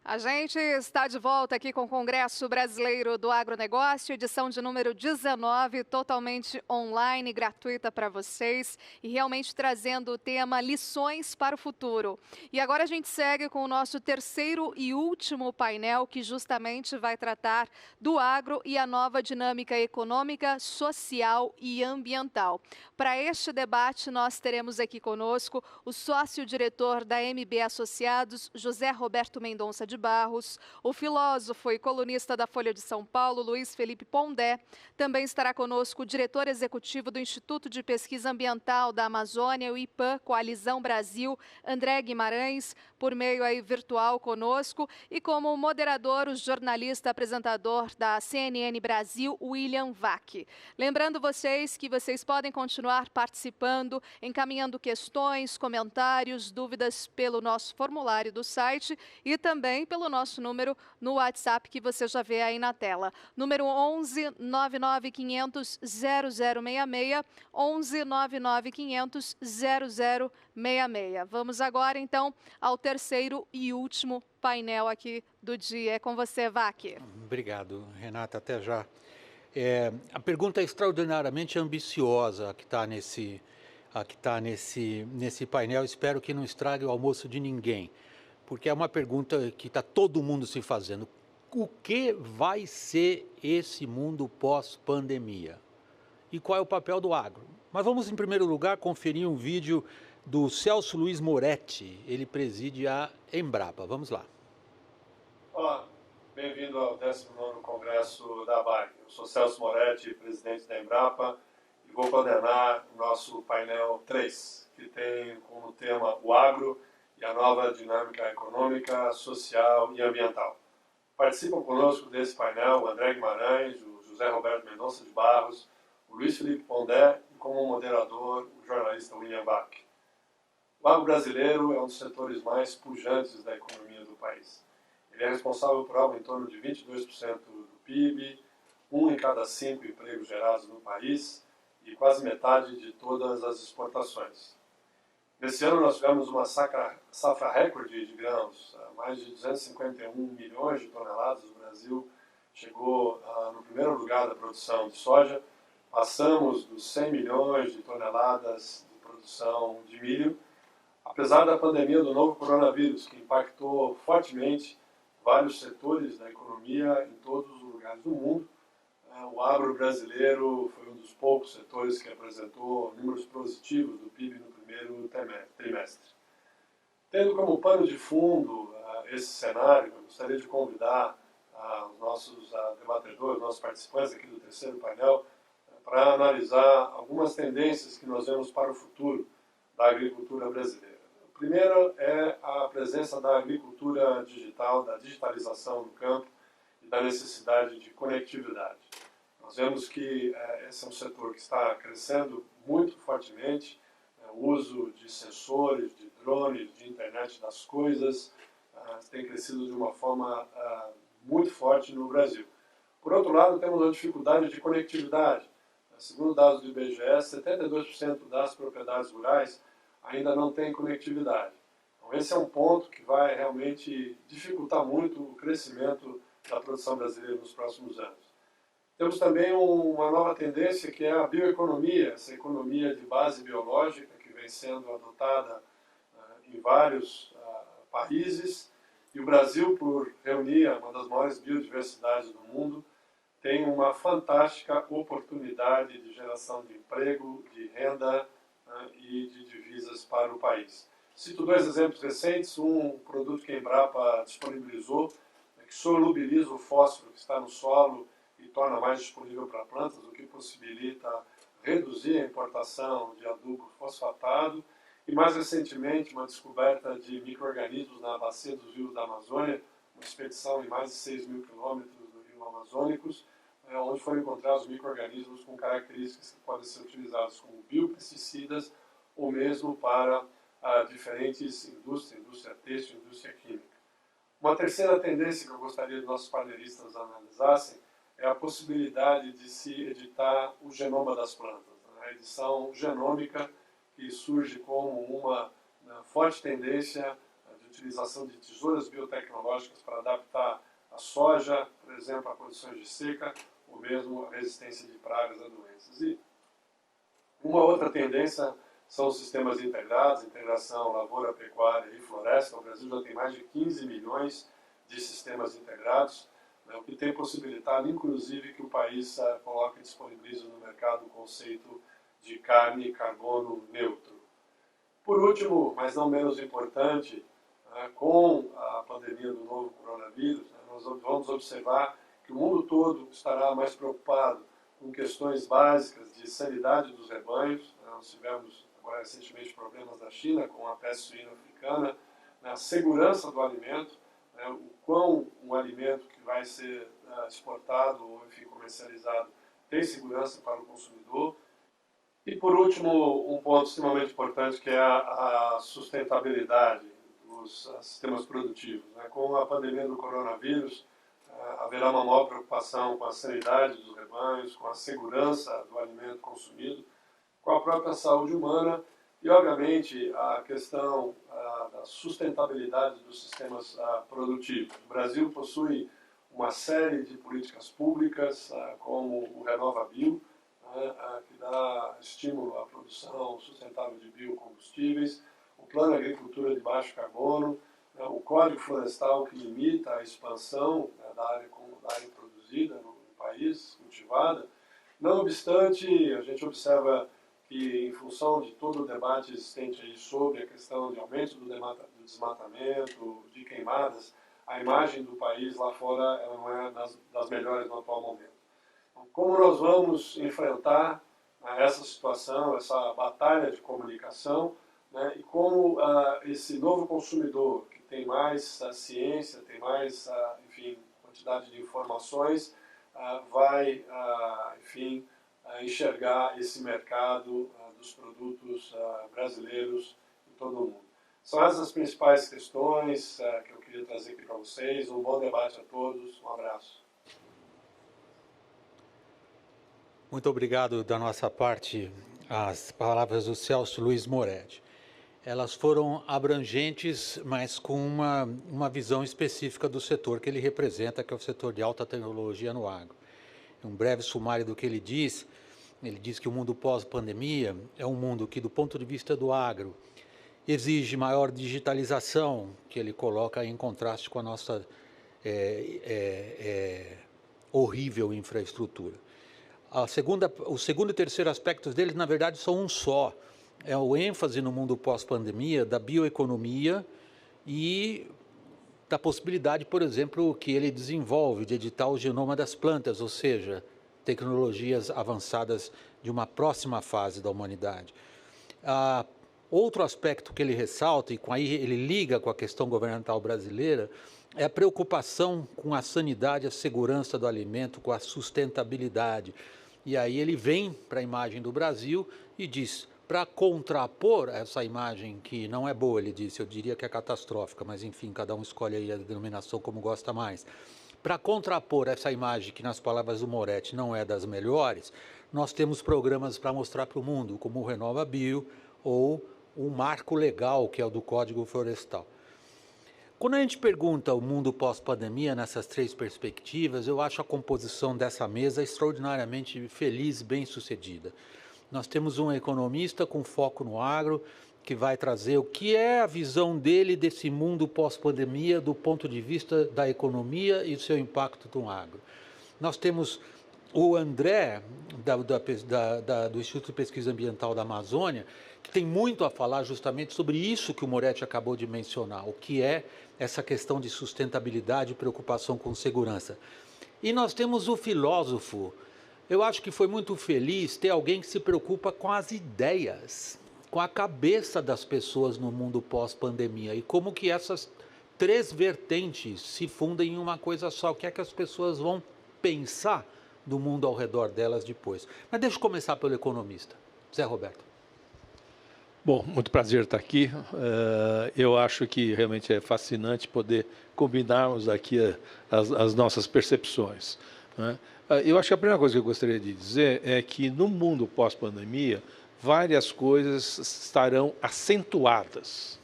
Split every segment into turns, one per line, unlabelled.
A gente está de volta aqui com o Congresso Brasileiro do Agronegócio, edição de número 19, totalmente online, gratuita para vocês e realmente trazendo o tema Lições para o Futuro. E agora a gente segue com o nosso terceiro e último painel, que justamente vai tratar do agro e a nova dinâmica econômica, social e ambiental. Para este debate, nós teremos aqui conosco o sócio-diretor da MB Associados, José Roberto Mendonça de Barros, o filósofo e colunista da Folha de São Paulo, Luiz Felipe Pondé. Também estará conosco o diretor executivo do Instituto de Pesquisa Ambiental da Amazônia, o IPAM, Coalizão Brasil, André Guimarães, por meio aí virtual conosco, e como moderador, o jornalista apresentador da CNN Brasil, William Vac. Lembrando vocês que vocês podem continuar participando, encaminhando questões, comentários, dúvidas pelo nosso formulário do site e também pelo nosso número no WhatsApp que você já vê aí na tela. Número 11 99 500 0066, 11 99 500 0066. Vamos agora então ao terceiro e último painel aqui do dia. É com você, Vac.
Obrigado, Renata. Até já. A pergunta é extraordinariamente ambiciosa que está nesse painel. Espero que não estrague o almoço de ninguém, porque é uma pergunta que está todo mundo se fazendo. O que vai ser esse mundo pós-pandemia? E qual é o papel do agro? Mas vamos, em primeiro lugar, conferir um vídeo do Celso Luiz Moretti. Ele preside a Embrapa. Vamos lá.
Olá, bem-vindo ao 19º Congresso da ABAG. Eu sou Celso Moretti, presidente da Embrapa, e vou coordenar o nosso painel 3, que tem como tema o agro e a nova dinâmica econômica, social e ambiental. Participam conosco desse painel o André Guimarães, o José Roberto Mendonça de Barros, o Luiz Felipe Pondé e, como moderador, o jornalista William Vac. O agro brasileiro é um dos setores mais pujantes da economia do país. Ele é responsável por algo em torno de 22% do PIB, 1 em cada 5 empregos gerados no país e quase metade de todas as exportações. Nesse ano nós tivemos uma safra recorde de grãos, mais de 251 milhões de toneladas. O Brasil chegou no primeiro lugar da produção de soja, passamos dos 100 milhões de toneladas de produção de milho, apesar da pandemia do novo coronavírus, que impactou fortemente vários setores da economia em todos os lugares do mundo. O agro brasileiro foi um dos poucos setores que apresentou números positivos do PIB no primeiro trimestre. Tendo como pano de fundo esse cenário, eu gostaria de convidar os nossos debatedores, nossos participantes aqui do terceiro painel, para analisar algumas tendências que nós vemos para o futuro da agricultura brasileira. O primeiro é a presença da agricultura digital, da digitalização do campo e da necessidade de conectividade. Nós vemos que esse é um setor que está crescendo muito fortemente, o uso de sensores, de drones, de internet das coisas, tem crescido de uma forma muito forte no Brasil. Por outro lado, temos uma dificuldade de conectividade. Segundo dados do IBGE, 72% das propriedades rurais ainda não têm conectividade. Então, esse é um ponto que vai realmente dificultar muito o crescimento da produção brasileira nos próximos anos. Temos também uma nova tendência que é a bioeconomia, essa economia de base biológica que vem sendo adotada em vários países, e o Brasil, por reunir uma das maiores biodiversidades do mundo, tem uma fantástica oportunidade de geração de emprego, de renda e de divisas para o país. Cito dois exemplos recentes, um produto que a Embrapa disponibilizou, que solubiliza o fósforo que está no solo e torna mais disponível para plantas, o que possibilita reduzir a importação de adubo fosfatado, e mais recentemente uma descoberta de micro-organismos na bacia dos rios da Amazônia, uma expedição em mais de 6 mil quilômetros do rio Amazônicos, onde foram encontrados micro-organismos com características que podem ser utilizados como biopesticidas ou mesmo para diferentes indústrias, indústria têxtil, indústria química. Uma terceira tendência que eu gostaria que nossos panelistas analisassem é a possibilidade de se editar o genoma das plantas. A edição genômica, que surge como uma forte tendência de utilização de tesouras biotecnológicas para adaptar a soja, por exemplo, a condições de seca, ou mesmo a resistência de pragas a doenças. E uma outra tendência são os sistemas integrados, integração lavoura, pecuária e floresta. O Brasil já tem mais de 15 milhões de sistemas integrados, né, o que tem possibilitado, inclusive, que o país coloque e disponibilize no mercado o conceito de carne e carbono neutro. Por último, mas não menos importante, com a pandemia do novo coronavírus, nós vamos observar que o mundo todo estará mais preocupado com questões básicas de sanidade dos rebanhos. Nós tivemos agora recentemente problemas na China com a peste suína africana, a segurança do alimento, o quão um alimento que vai ser exportado ou, enfim, comercializado tem segurança para o consumidor. E, por último, um ponto extremamente importante, que é a sustentabilidade dos sistemas produtivos. Com a pandemia do coronavírus, haverá uma maior preocupação com a sanidade dos rebanhos, com a segurança do alimento consumido, com a própria saúde humana e, obviamente, a questão da sustentabilidade dos sistemas produtivos. O Brasil possui uma série de políticas públicas, como o RenovaBio, que dá estímulo à produção sustentável de biocombustíveis, o Plano de Agricultura de Baixo Carbono, o Código Florestal, que limita a expansão da área produzida no país, cultivada. Não obstante, a gente observa que, em função de todo o debate existente aí sobre a questão de aumento do desmatamento, de queimadas, a imagem do país lá fora ela não é das melhores no atual momento. Então, como nós vamos enfrentar essa situação, essa batalha de comunicação, né, e como esse novo consumidor, que tem mais ciência, tem mais, enfim, quantidade de informações, vai, enfim, enxergar esse mercado dos produtos brasileiros em todo o mundo. São essas as principais questões que eu queria trazer aqui para vocês. Um bom debate a todos. Um abraço.
Muito obrigado da nossa parte às palavras do Celso Luiz Moretti. Elas foram abrangentes, mas com uma visão específica do setor que ele representa, que é o setor de alta tecnologia no agro. Um breve sumário do que ele diz que o mundo pós-pandemia é um mundo que, do ponto de vista do agro, exige maior digitalização, que ele coloca em contraste com a nossa horrível infraestrutura. O segundo e terceiro aspectos deles, na verdade, são um só. É o ênfase no mundo pós-pandemia da bioeconomia e da possibilidade, por exemplo, que ele desenvolve de editar o genoma das plantas, ou seja, tecnologias avançadas de uma próxima fase da humanidade. Outro aspecto que ele ressalta, e aí ele liga com a questão governamental brasileira, é a preocupação com a sanidade, a segurança do alimento, com a sustentabilidade. E aí ele vem para a imagem do Brasil e diz, para contrapor essa imagem que não é boa, ele disse, eu diria que é catastrófica, mas enfim, cada um escolhe aí a denominação como gosta mais. Para contrapor essa imagem que, nas palavras do Moretti, não é das melhores, nós temos programas para mostrar para o mundo, como o RenovaBio ou um marco legal, que é o do Código Florestal. Quando a gente pergunta o mundo pós-pandemia nessas três perspectivas, eu acho a composição dessa mesa extraordinariamente feliz, bem-sucedida. Nós temos um economista com foco no agro, que vai trazer o que é a visão dele desse mundo pós-pandemia do ponto de vista da economia e o seu impacto no agro. Nós temos o André, do Instituto de Pesquisa Ambiental da Amazônia, que tem muito a falar justamente sobre isso que o Moretti acabou de mencionar, o que é essa questão de sustentabilidade e preocupação com segurança. E nós temos o filósofo. Eu acho que foi muito feliz ter alguém que se preocupa com as ideias, com a cabeça das pessoas no mundo pós-pandemia e como que essas três vertentes se fundem em uma coisa só. O que é que as pessoas vão pensar do mundo ao redor delas depois? Mas deixa eu começar pelo economista. Zé Roberto.
Bom, muito prazer estar aqui. Eu acho que realmente é fascinante poder combinarmos aqui as nossas percepções, né? Eu acho que a primeira coisa que eu gostaria de dizer é que no mundo pós-pandemia, várias coisas estarão acentuadas.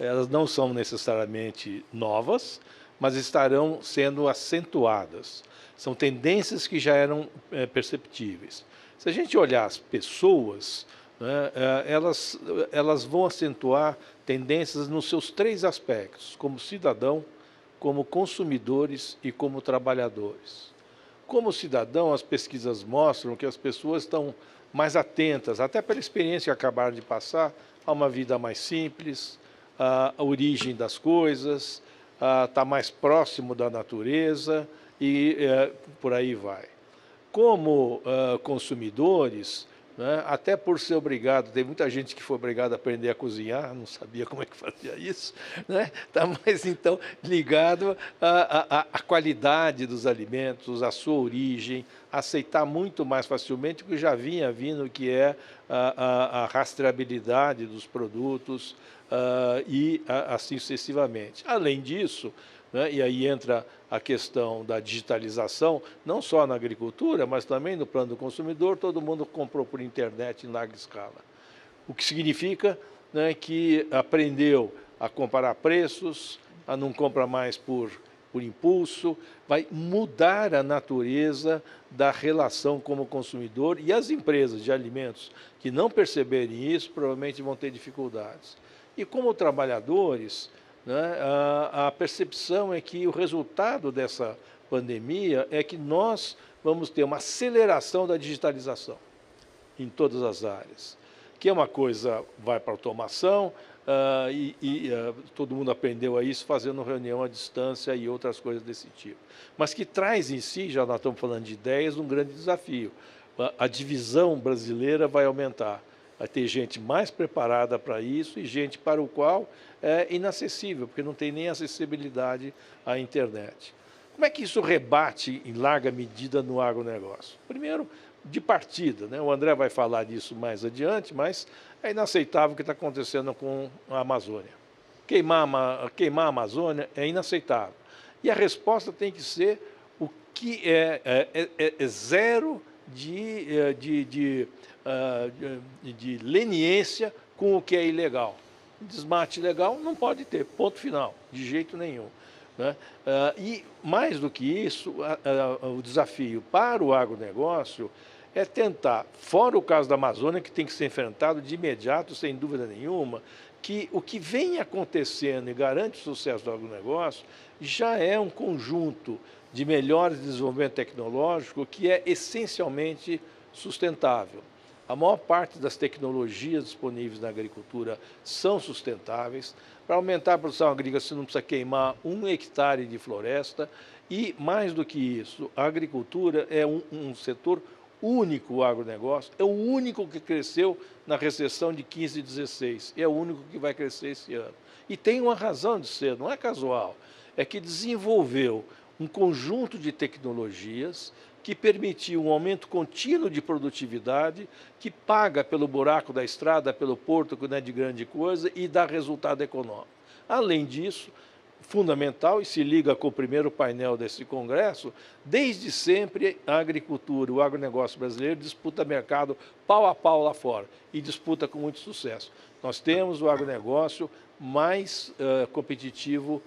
elas não são necessariamente novas, mas estarão sendo acentuadas. São tendências que já eram perceptíveis. Se a gente olhar as pessoas, né, elas vão acentuar tendências nos seus 3 aspectos, como cidadão, como consumidores e como trabalhadores. Como cidadão, as pesquisas mostram que as pessoas estão mais atentas, até pela experiência que acabaram de passar, a uma vida mais simples, a origem das coisas, está mais próximo da natureza e por aí vai. Como consumidores, né, até por ser obrigado, tem muita gente que foi obrigada a aprender a cozinhar, não sabia como é que fazia isso, né? Está mais então ligado à qualidade dos alimentos, à sua origem, aceitar muito mais facilmente o que já vinha vindo, que é a rastreabilidade dos produtos e assim sucessivamente. Além disso, né, e aí entra a questão da digitalização, não só na agricultura, mas também no plano do consumidor, todo mundo comprou por internet em larga escala. O que significa, né, que aprendeu a comparar preços, a não compra mais por impulso, vai mudar a natureza da relação como consumidor, e as empresas de alimentos que não perceberem isso provavelmente vão ter dificuldades. E como trabalhadores, né, a percepção é que o resultado dessa pandemia é que nós vamos ter uma aceleração da digitalização em todas as áreas, que é uma coisa, vai para a automação, todo mundo aprendeu a isso fazendo reunião à distância e outras coisas desse tipo. Mas que traz em si, já nós estamos falando de ideias, um grande desafio. A divisão brasileira vai aumentar. Vai ter gente mais preparada para isso e gente para o qual é inacessível, porque não tem nem acessibilidade à internet. Como é que isso rebate em larga medida no agronegócio? Primeiro, de partida, né? O André vai falar disso mais adiante, mas é inaceitável o que está acontecendo com a Amazônia. Queimar a Amazônia é inaceitável. E a resposta tem que ser o que é zero de leniência com o que é ilegal. Desmate ilegal não pode ter, ponto final, de jeito nenhum, né? E mais do que isso, o desafio para o agronegócio é tentar, fora o caso da Amazônia, que tem que ser enfrentado de imediato, sem dúvida nenhuma, que o que vem acontecendo e garante o sucesso do agronegócio já é um conjunto de melhores desenvolvimento tecnológico que é essencialmente sustentável. A maior parte das tecnologias disponíveis na agricultura são sustentáveis. Para aumentar a produção agrícola, você não precisa queimar 1 hectare de floresta. E, mais do que isso, a agricultura é um setor único, o agronegócio, é o único que cresceu na recessão de 15 e 16, é o único que vai crescer esse ano. E tem uma razão de ser, não é casual, é que desenvolveu um conjunto de tecnologias que permitiu um aumento contínuo de produtividade, que paga pelo buraco da estrada, pelo porto, que não é de grande coisa, e dá resultado econômico. Além disso, fundamental, e se liga com o primeiro painel desse congresso, desde sempre a agricultura, o agronegócio brasileiro disputa mercado pau a pau lá fora, e disputa com muito sucesso. Nós temos o agronegócio mais competitivo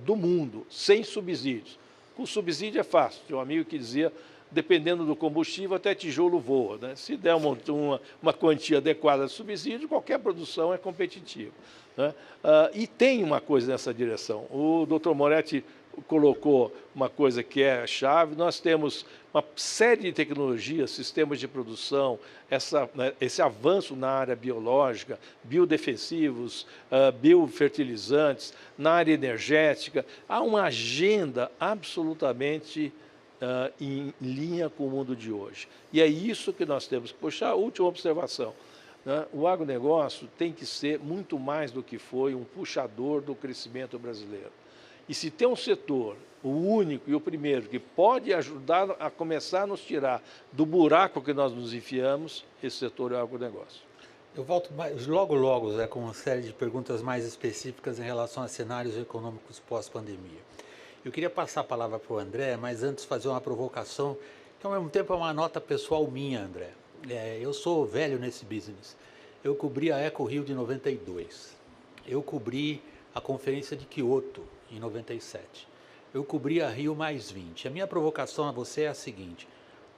do mundo, sem subsídios. Com subsídio é fácil. Tinha um amigo que dizia, dependendo do combustível, até tijolo voa, né? Se der uma quantia adequada de subsídio, qualquer produção é competitiva, né? E tem uma coisa nessa direção. O doutor Moretti colocou uma coisa que é chave. Nós temos uma série de tecnologias, sistemas de produção, esse avanço na área biológica, biodefensivos, biofertilizantes, na área energética. Há uma agenda absolutamente em linha com o mundo de hoje. E é isso que nós temos que puxar. Última observação, né? O agronegócio tem que ser muito mais do que foi um puxador do crescimento brasileiro. E se tem um setor, o único e o primeiro, que pode ajudar a começar a nos tirar do buraco que nós nos enfiamos, esse setor é o agronegócio.
Eu volto logo, Zé, com uma série de perguntas mais específicas em relação a cenários econômicos pós-pandemia. Eu queria passar a palavra para o André, mas antes fazer uma provocação, que ao mesmo tempo é uma nota pessoal minha, André. Eu sou velho nesse business. Eu cobri a Eco Rio de 92. Eu cobri a Conferência de Kyoto, em 97. Eu cobri a Rio+20. A minha provocação a você é a seguinte: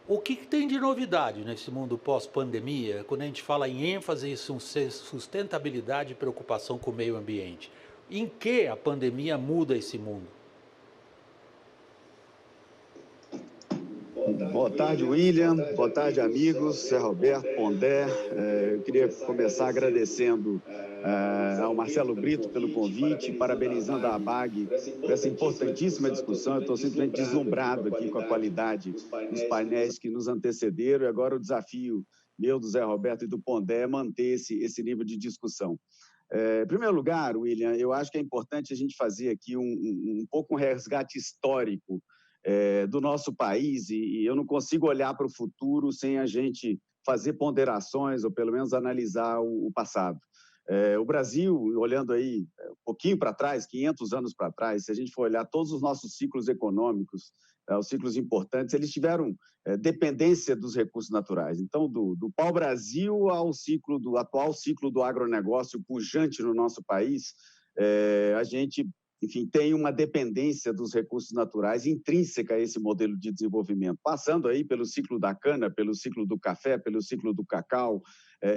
o que tem de novidade nesse mundo pós-pandemia, quando a gente fala em ênfase em sustentabilidade e preocupação com o meio ambiente? Em que a pandemia muda esse mundo?
Boa tarde, William. Boa tarde, amigos. Zé Roberto, Pondé. Eu queria começar agradecendo ao Marcelo Brito pelo convite, parabenizando a ABAG por essa importantíssima discussão. Eu estou simplesmente deslumbrado aqui com a qualidade dos painéis que nos antecederam, e agora o desafio meu, do Zé Roberto e do Pondé, é manter esse nível de discussão. Em primeiro lugar, William, eu acho que é importante a gente fazer aqui um pouco um resgate histórico do nosso país, e eu não consigo olhar para o futuro sem a gente fazer ponderações, ou pelo menos analisar o passado. O Brasil, olhando aí um pouquinho para trás, 500 anos para trás, se a gente for olhar todos os nossos ciclos econômicos, os ciclos importantes, eles tiveram dependência dos recursos naturais. Então, do pau-brasil ao atual ciclo do agronegócio pujante no nosso país, a gente, enfim, tem uma dependência dos recursos naturais intrínseca a esse modelo de desenvolvimento, passando aí pelo ciclo da cana, pelo ciclo do café, pelo ciclo do cacau,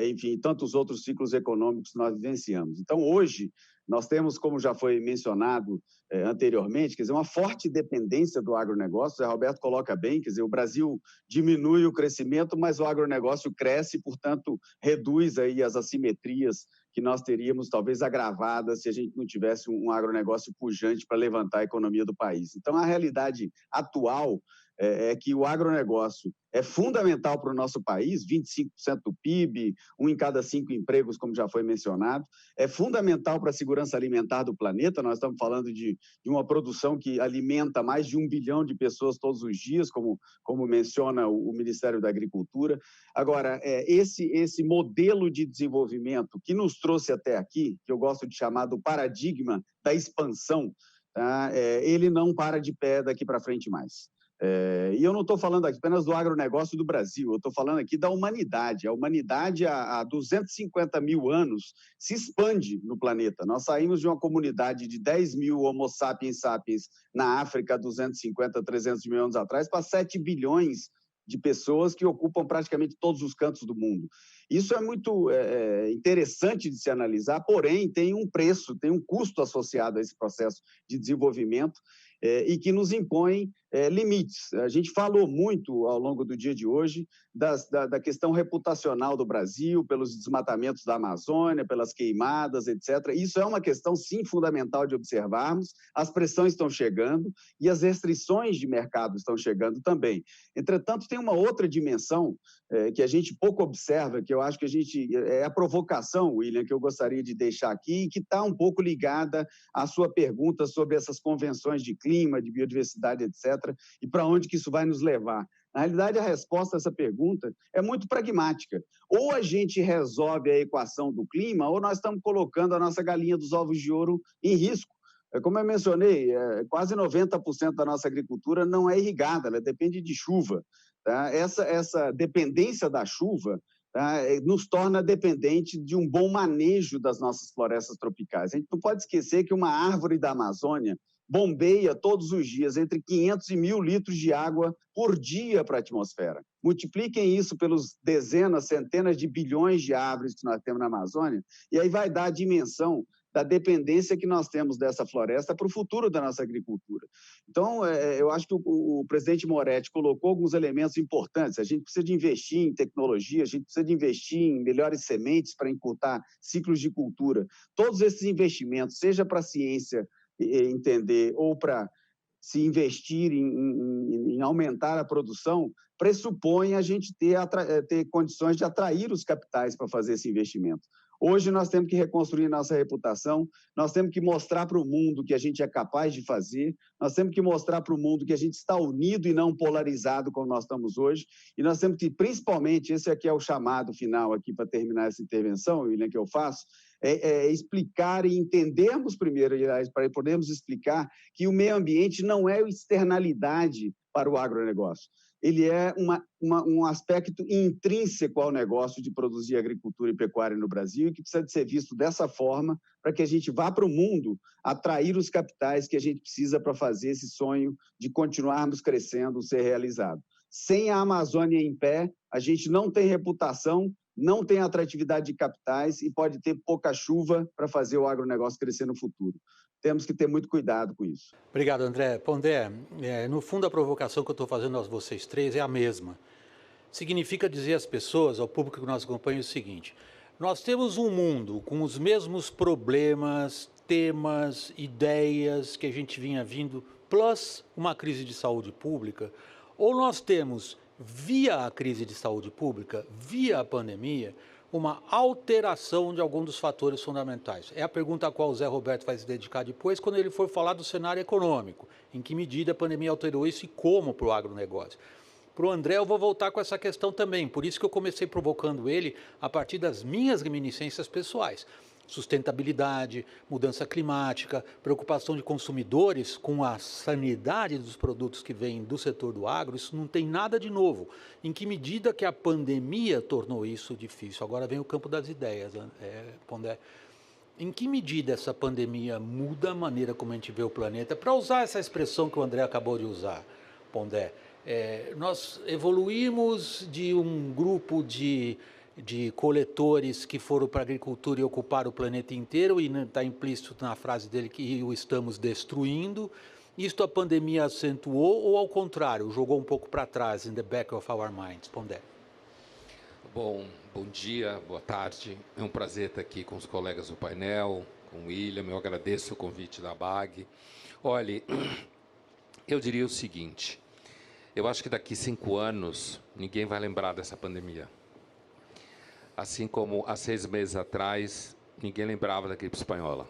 enfim, tantos outros ciclos econômicos que nós vivenciamos. Então, hoje, nós temos, como já foi mencionado anteriormente, quer dizer, uma forte dependência do agronegócio. O Zé Roberto coloca bem, quer dizer, o Brasil diminui o crescimento, mas o agronegócio cresce, portanto, reduz aí as assimetrias que nós teríamos, talvez agravadas, se a gente não tivesse um agronegócio pujante para levantar a economia do país. Então, a realidade atual é que o agronegócio é fundamental para o nosso país, 25% do PIB, 1 em cada 5 empregos, como já foi mencionado, é fundamental para a segurança alimentar do planeta. Nós estamos falando de uma produção que alimenta mais de 1 bilhão de pessoas todos os dias, como menciona o Ministério da Agricultura. Agora, esse modelo de desenvolvimento que nos trouxe até aqui, que eu gosto de chamar do paradigma da expansão, tá? Ele não para de pé daqui para frente mais. E eu não estou falando aqui apenas do agronegócio do Brasil, eu estou falando aqui da humanidade. A humanidade, há 250 mil anos, se expande no planeta. Nós saímos de uma comunidade de 10 mil Homo sapiens sapiens na África, 250, 300 mil anos atrás, para 7 bilhões de pessoas que ocupam praticamente todos os cantos do mundo. Isso é muito interessante de se analisar, porém tem um preço, tem um custo associado a esse processo de desenvolvimento, e que nos impõe limites. A gente falou muito ao longo do dia de hoje da questão reputacional do Brasil, pelos desmatamentos da Amazônia, pelas queimadas, etc. Isso é uma questão, sim, fundamental de observarmos. As pressões estão chegando e as restrições de mercado estão chegando também. Entretanto, tem uma outra dimensão que a gente pouco observa, que eu acho que é a provocação, William, que eu gostaria de deixar aqui, e que está um pouco ligada à sua pergunta sobre essas convenções de clima, de biodiversidade, etc., e para onde que isso vai nos levar. Na realidade, a resposta a essa pergunta é muito pragmática. Ou a gente resolve a equação do clima, ou nós estamos colocando a nossa galinha dos ovos de ouro em risco. Como eu mencionei, quase 90% da nossa agricultura não é irrigada, ela depende de chuva. Tá? Essa dependência da chuva, tá, nos torna dependente de um bom manejo das nossas florestas tropicais. A gente não pode esquecer que uma árvore da Amazônia bombeia todos os dias entre 500 e 1.000 litros de água por dia para a atmosfera. Multipliquem isso pelos dezenas, centenas de bilhões de árvores que nós temos na Amazônia, e aí vai dar a dimensão da dependência que nós temos dessa floresta para o futuro da nossa agricultura. Então, eu acho que o presidente Moretti colocou alguns elementos importantes. A gente precisa de investir em tecnologia, a gente precisa de investir em melhores sementes para encurtar ciclos de cultura. Todos esses investimentos, seja para a ciência entender ou para se investir em aumentar a produção, pressupõe a gente ter condições de atrair os capitais para fazer esse investimento. Hoje nós temos que reconstruir nossa reputação, nós temos que mostrar para o mundo que a gente é capaz de fazer, nós temos que mostrar para o mundo que a gente está unido e não polarizado como nós estamos hoje, e nós temos que, principalmente, esse aqui é o chamado final aqui para terminar essa intervenção, William, que eu faço, explicar e entendermos primeiro, para podermos explicar que o meio ambiente não é externalidade para o agronegócio. ele é um aspecto intrínseco ao negócio de produzir agricultura e pecuária no Brasil e que precisa de ser visto dessa forma para que a gente vá para o mundo atrair os capitais que a gente precisa para fazer esse sonho de continuarmos crescendo, ser realizado. Sem a Amazônia em pé, a gente não tem reputação, não tem atratividade de capitais e pode ter pouca chuva para fazer o agronegócio crescer no futuro. Temos que ter muito cuidado com isso.
Obrigado, André. Pondé, no fundo a provocação que eu estou fazendo a vocês três é a mesma. Significa dizer às pessoas, ao público que nos acompanha, o seguinte: nós temos um mundo com os mesmos problemas, temas, ideias que a gente vinha vindo, plus uma crise de saúde pública, ou nós temos, via a crise de saúde pública, via a pandemia, uma alteração de algum dos fatores fundamentais. É a pergunta a qual o Zé Roberto vai se dedicar depois, quando ele for falar do cenário econômico. Em que medida a pandemia alterou isso e como para o agronegócio. Para o André, eu vou voltar com essa questão também. Por isso que eu comecei provocando ele a partir das minhas reminiscências pessoais. Sustentabilidade, mudança climática, preocupação de consumidores com a sanidade dos produtos que vêm do setor do agro, isso não tem nada de novo. Em que medida que a pandemia tornou isso difícil? Agora vem o campo das ideias, Pondé. Em que medida essa pandemia muda a maneira como a gente vê o planeta? Para usar essa expressão que o André acabou de usar, Pondé, nós evoluímos de um grupo de coletores que foram para a agricultura e ocuparam o planeta inteiro, e está implícito na frase dele que o estamos destruindo. Isto a pandemia acentuou ou, ao contrário, jogou um pouco para trás, in the back of our minds? Pondé.
Bom dia, boa tarde. É um prazer estar aqui com os colegas do painel, com o William. Eu agradeço o convite da ABAG. Olhe, eu diria o seguinte: eu acho que daqui 5 anos ninguém vai lembrar dessa pandemia. Assim como há 6 meses atrás, ninguém lembrava da gripe espanhola.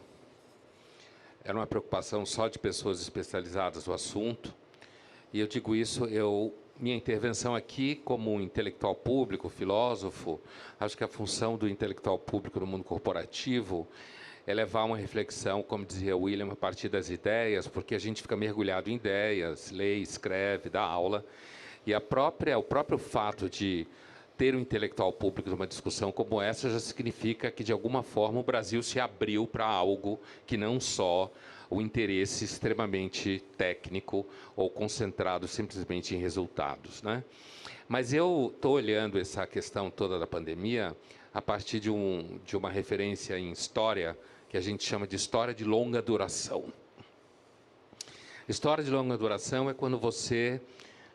Era uma preocupação só de pessoas especializadas no assunto. E eu digo isso, minha intervenção aqui como intelectual público, filósofo, acho que a função do intelectual público no mundo corporativo é levar uma reflexão, como dizia o William, a partir das ideias, porque a gente fica mergulhado em ideias, lê, escreve, dá aula. E o próprio fato de ter um intelectual público numa discussão como essa já significa que, de alguma forma, o Brasil se abriu para algo que não só o interesse extremamente técnico ou concentrado simplesmente em resultados, né? Mas eu estou olhando essa questão toda da pandemia a partir de uma referência em história que a gente chama de história de longa duração. História de longa duração é quando você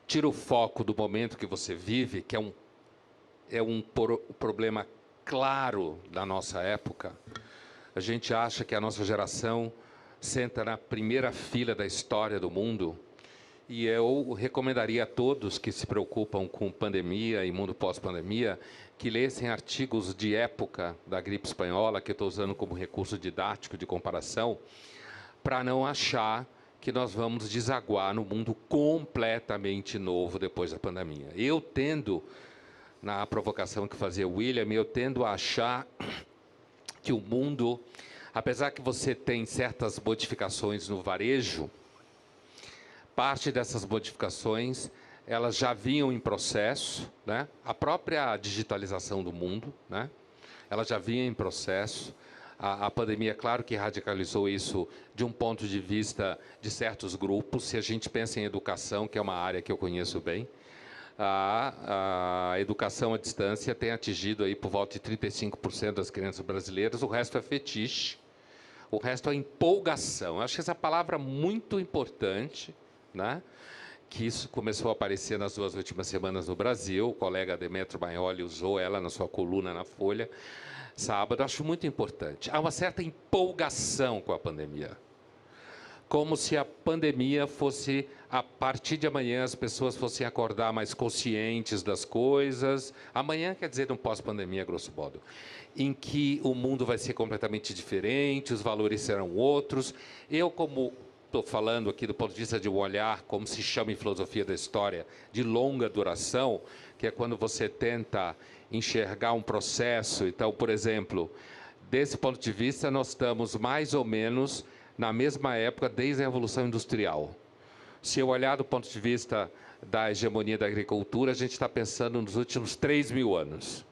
tira o foco do momento que você vive, que é um problema claro da nossa época. A gente acha que a nossa geração senta na primeira fila da história do mundo, e eu recomendaria a todos que se preocupam com pandemia e mundo pós-pandemia que lessem artigos de época da gripe espanhola, que eu estou usando como recurso didático de comparação, para não achar que nós vamos desaguar no mundo completamente novo depois da pandemia. Eu tendo, na provocação que fazia o William, eu tendo a achar que o mundo, apesar que você tem certas modificações no varejo, parte dessas modificações, elas já vinham em processo, né? A própria digitalização do mundo, né? Ela já vinha em processo. A pandemia, claro que radicalizou isso de um ponto de vista de certos grupos. Se a gente pensa em educação, que é uma área que eu conheço bem, a educação à distância tem atingido aí por volta de 35% das crianças brasileiras. O resto é fetiche, o resto é empolgação. Eu acho que essa palavra é muito importante, né? Que isso começou a aparecer nas 2 últimas semanas no Brasil. O colega Demetrio Maioli usou ela na sua coluna na Folha sábado. Acho muito importante. Há uma certa empolgação com a pandemia. Como se a pandemia fosse, a partir de amanhã, as pessoas fossem acordar mais conscientes das coisas. Amanhã quer dizer um pós-pandemia, grosso modo, em que o mundo vai ser completamente diferente, os valores serão outros. Eu, como estou falando aqui do ponto de vista de um olhar, como se chama em filosofia da história, de longa duração, que é quando você tenta enxergar um processo. Então, por exemplo, desse ponto de vista, nós estamos mais ou menos na mesma época desde a Revolução Industrial. Se eu olhar do ponto de vista da hegemonia da agricultura, a gente está pensando nos últimos 3.000 anos.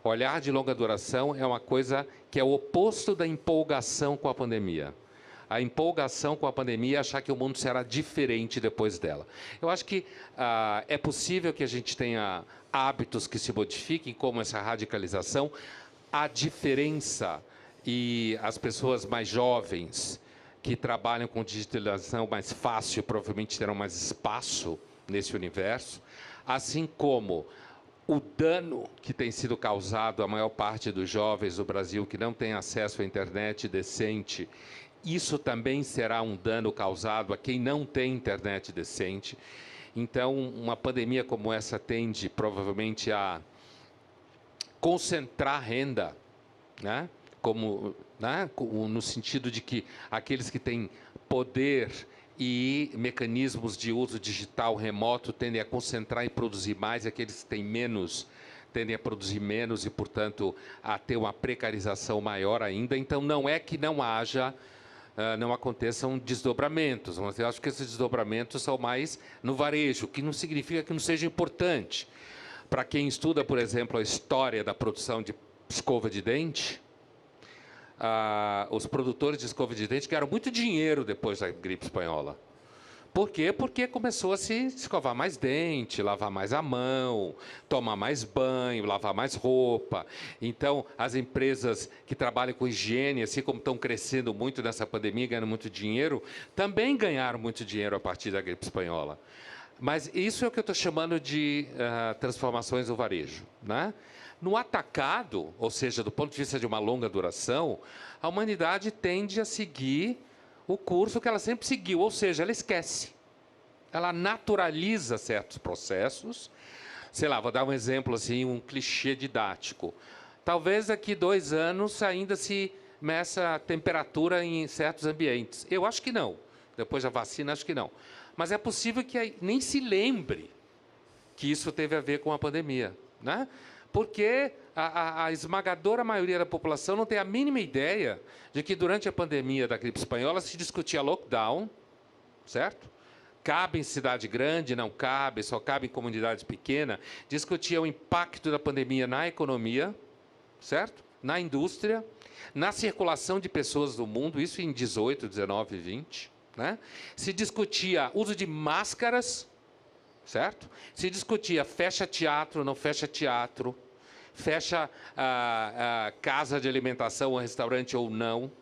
Olhar de longa duração é uma coisa que é o oposto da empolgação com a pandemia. A empolgação com a pandemia é achar que o mundo será diferente depois dela. Eu acho que é possível que a gente tenha hábitos que se modifiquem, como essa radicalização. A diferença, e as pessoas mais jovens que trabalham com digitalização mais fácil provavelmente terão mais espaço nesse universo, assim como o dano que tem sido causado à maior parte dos jovens do Brasil que não tem acesso à internet decente. Isso também será um dano causado a quem não tem internet decente. Então, uma pandemia como essa tende provavelmente a concentrar renda, né? No sentido de que aqueles que têm poder e mecanismos de uso digital remoto tendem a concentrar e produzir mais, e aqueles que têm menos tendem a produzir menos e, portanto, a ter uma precarização maior ainda. Então, não é que não haja... não aconteçam desdobramentos, mas eu acho que esses desdobramentos são mais no varejo, que não significa que não seja importante. Para quem estuda, por exemplo, a história da produção de escova de dente, os produtores de escova de dente ganharam muito dinheiro depois da gripe espanhola. Por quê? Porque começou a se escovar mais dente, lavar mais a mão, tomar mais banho, lavar mais roupa. Então, as empresas que trabalham com higiene, assim como estão crescendo muito nessa pandemia, ganhando muito dinheiro, também ganharam muito dinheiro a partir da gripe espanhola. Mas isso é o que eu estou chamando de transformações no varejo, né? No atacado, ou seja, do ponto de vista de uma longa duração, a humanidade tende a seguir o curso que ela sempre seguiu, ou seja, ela esquece. Ela naturaliza certos processos. Sei lá, vou dar um exemplo assim, um clichê didático. Talvez daqui 2 anos ainda se meça a temperatura em certos ambientes. Eu acho que não. Depois da vacina, acho que não. Mas é possível que nem se lembre que isso teve a ver com a pandemia, né? Porque a esmagadora maioria da população não tem a mínima ideia de que durante a pandemia da gripe espanhola se discutia lockdown, certo? Cabe em cidade grande, não cabe, só cabe em comunidades pequenas. Discutia o impacto da pandemia na economia, certo? Na indústria, na circulação de pessoas do mundo, isso em 18, 19 e 20. Né? Se discutia uso de máscaras, certo? Se discutia fecha teatro, não fecha teatro, fecha casa de alimentação ou restaurante ou não,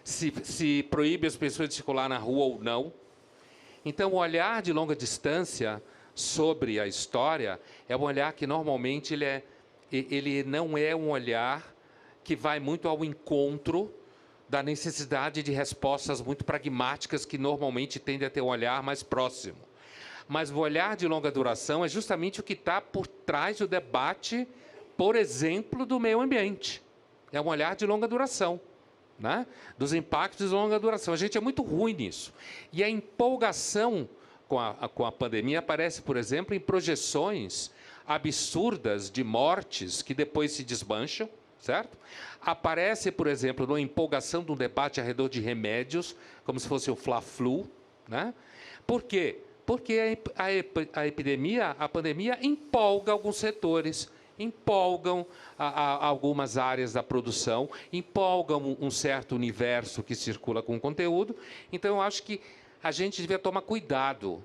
se proíbe as pessoas de circular na rua ou não. Então, o olhar de longa distância sobre a história é um olhar que, normalmente, ele não é um olhar que vai muito ao encontro da necessidade de respostas muito pragmáticas que, normalmente, tendem a ter um olhar mais próximo. Mas o olhar de longa duração é justamente o que está por trás do debate, por exemplo, do meio ambiente. É um olhar de longa duração, né? Dos impactos de longa duração. A gente é muito ruim nisso. E a empolgação com a pandemia aparece, por exemplo, em projeções absurdas de mortes que depois se desmancham, certo? Aparece, por exemplo, numa empolgação de um debate ao redor de remédios, como se fosse o Fla-Flu, né? Por quê? Porque a pandemia empolga alguns setores, empolgam algumas áreas da produção, empolgam um certo universo que circula com o conteúdo. Então, eu acho que a gente devia tomar cuidado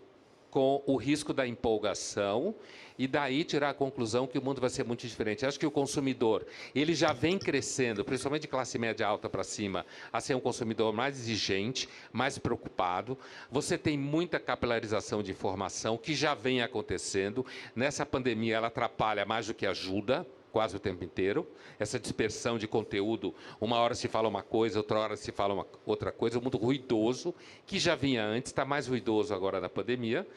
com o risco da empolgação e daí tirar a conclusão que o mundo vai ser muito diferente. Eu acho que o consumidor, ele já vem crescendo, principalmente de classe média alta para cima, a ser um consumidor mais exigente, mais preocupado. Você tem muita capilarização de informação que já vem acontecendo. Nessa pandemia, ela atrapalha mais do que ajuda, quase o tempo inteiro. Essa dispersão de conteúdo, uma hora se fala uma coisa, outra hora se fala outra coisa. Um mundo ruidoso, que já vinha antes, está mais ruidoso agora na pandemia.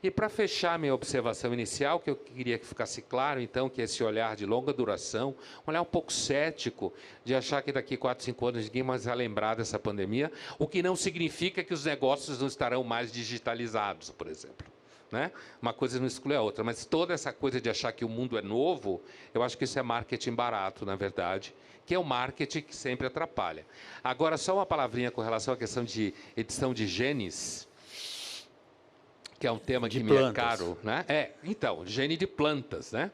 E para fechar minha observação inicial, que eu queria que ficasse claro, então, que esse olhar de longa duração, um olhar um pouco cético, de achar que daqui 4, 5 anos ninguém mais vai lembrar dessa pandemia, o que não significa que os negócios não estarão mais digitalizados, por exemplo. Né? Uma coisa não exclui a outra, mas toda essa coisa de achar que o mundo é novo, eu acho que isso é marketing barato, na verdade, que é o marketing que sempre atrapalha. Agora, só uma palavrinha com relação à questão de edição de genes. que é um tema
De
que me
plantas.
é caro, né? Então, gene de plantas, né?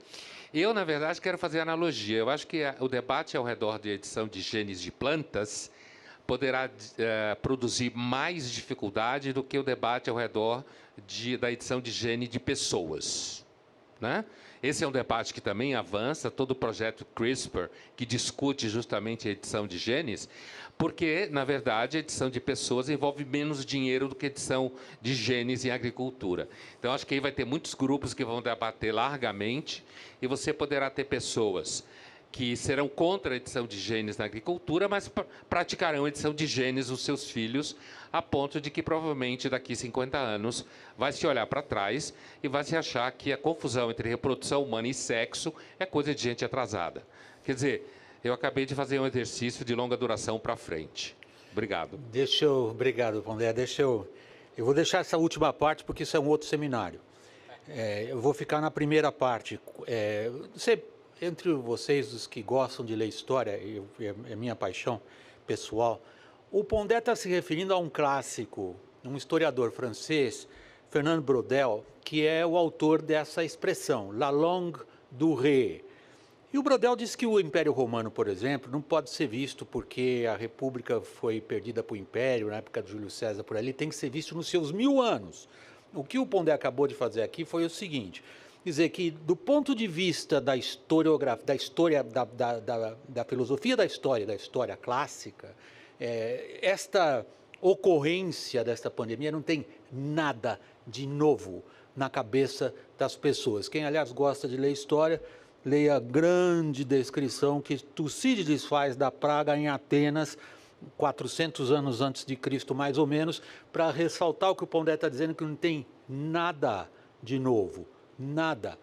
Eu, na verdade, quero fazer analogia. Eu acho que o debate ao redor de edição de genes de plantas poderá produzir mais dificuldade do que o debate ao redor da edição de gene de pessoas, né? Esse é um debate que também avança, todo o projeto CRISPR, que discute justamente a edição de genes, porque, na verdade, a edição de pessoas envolve menos dinheiro do que a edição de genes em agricultura. Então, acho que aí vai ter muitos grupos que vão debater largamente, e você poderá ter pessoas que serão contra a edição de genes na agricultura, mas praticarão a edição de genes nos seus filhos, a ponto de que, provavelmente, daqui a 50 anos, vai se olhar para trás e vai se achar que a confusão entre reprodução humana e sexo é coisa de gente atrasada. Quer dizer, eu acabei de fazer um exercício de longa duração para frente. Obrigado.
Obrigado, Pondé. Eu vou deixar essa última parte, porque isso é um outro seminário. Eu vou ficar na primeira parte. Entre vocês, os que gostam de ler história, é minha paixão pessoal, o Pondé está se referindo a um clássico, um historiador francês, Fernand Braudel, que é o autor dessa expressão, la langue du ré. E o Braudel diz que o Império Romano, por exemplo, não pode ser visto porque a República foi perdida para o Império, na época de Júlio César, por ali, tem que ser visto nos seus 1000 anos. O que o Pondé acabou de fazer aqui foi o seguinte, dizer que, do ponto de vista da historiografia, da filosofia da história clássica, esta ocorrência desta pandemia não tem nada de novo na cabeça das pessoas. Quem, aliás, gosta de ler história, leia a grande descrição que Tucídides faz da praga em Atenas, 400 anos antes de Cristo, mais ou menos, para ressaltar o que o Pondé está dizendo, que não tem nada de novo, nada.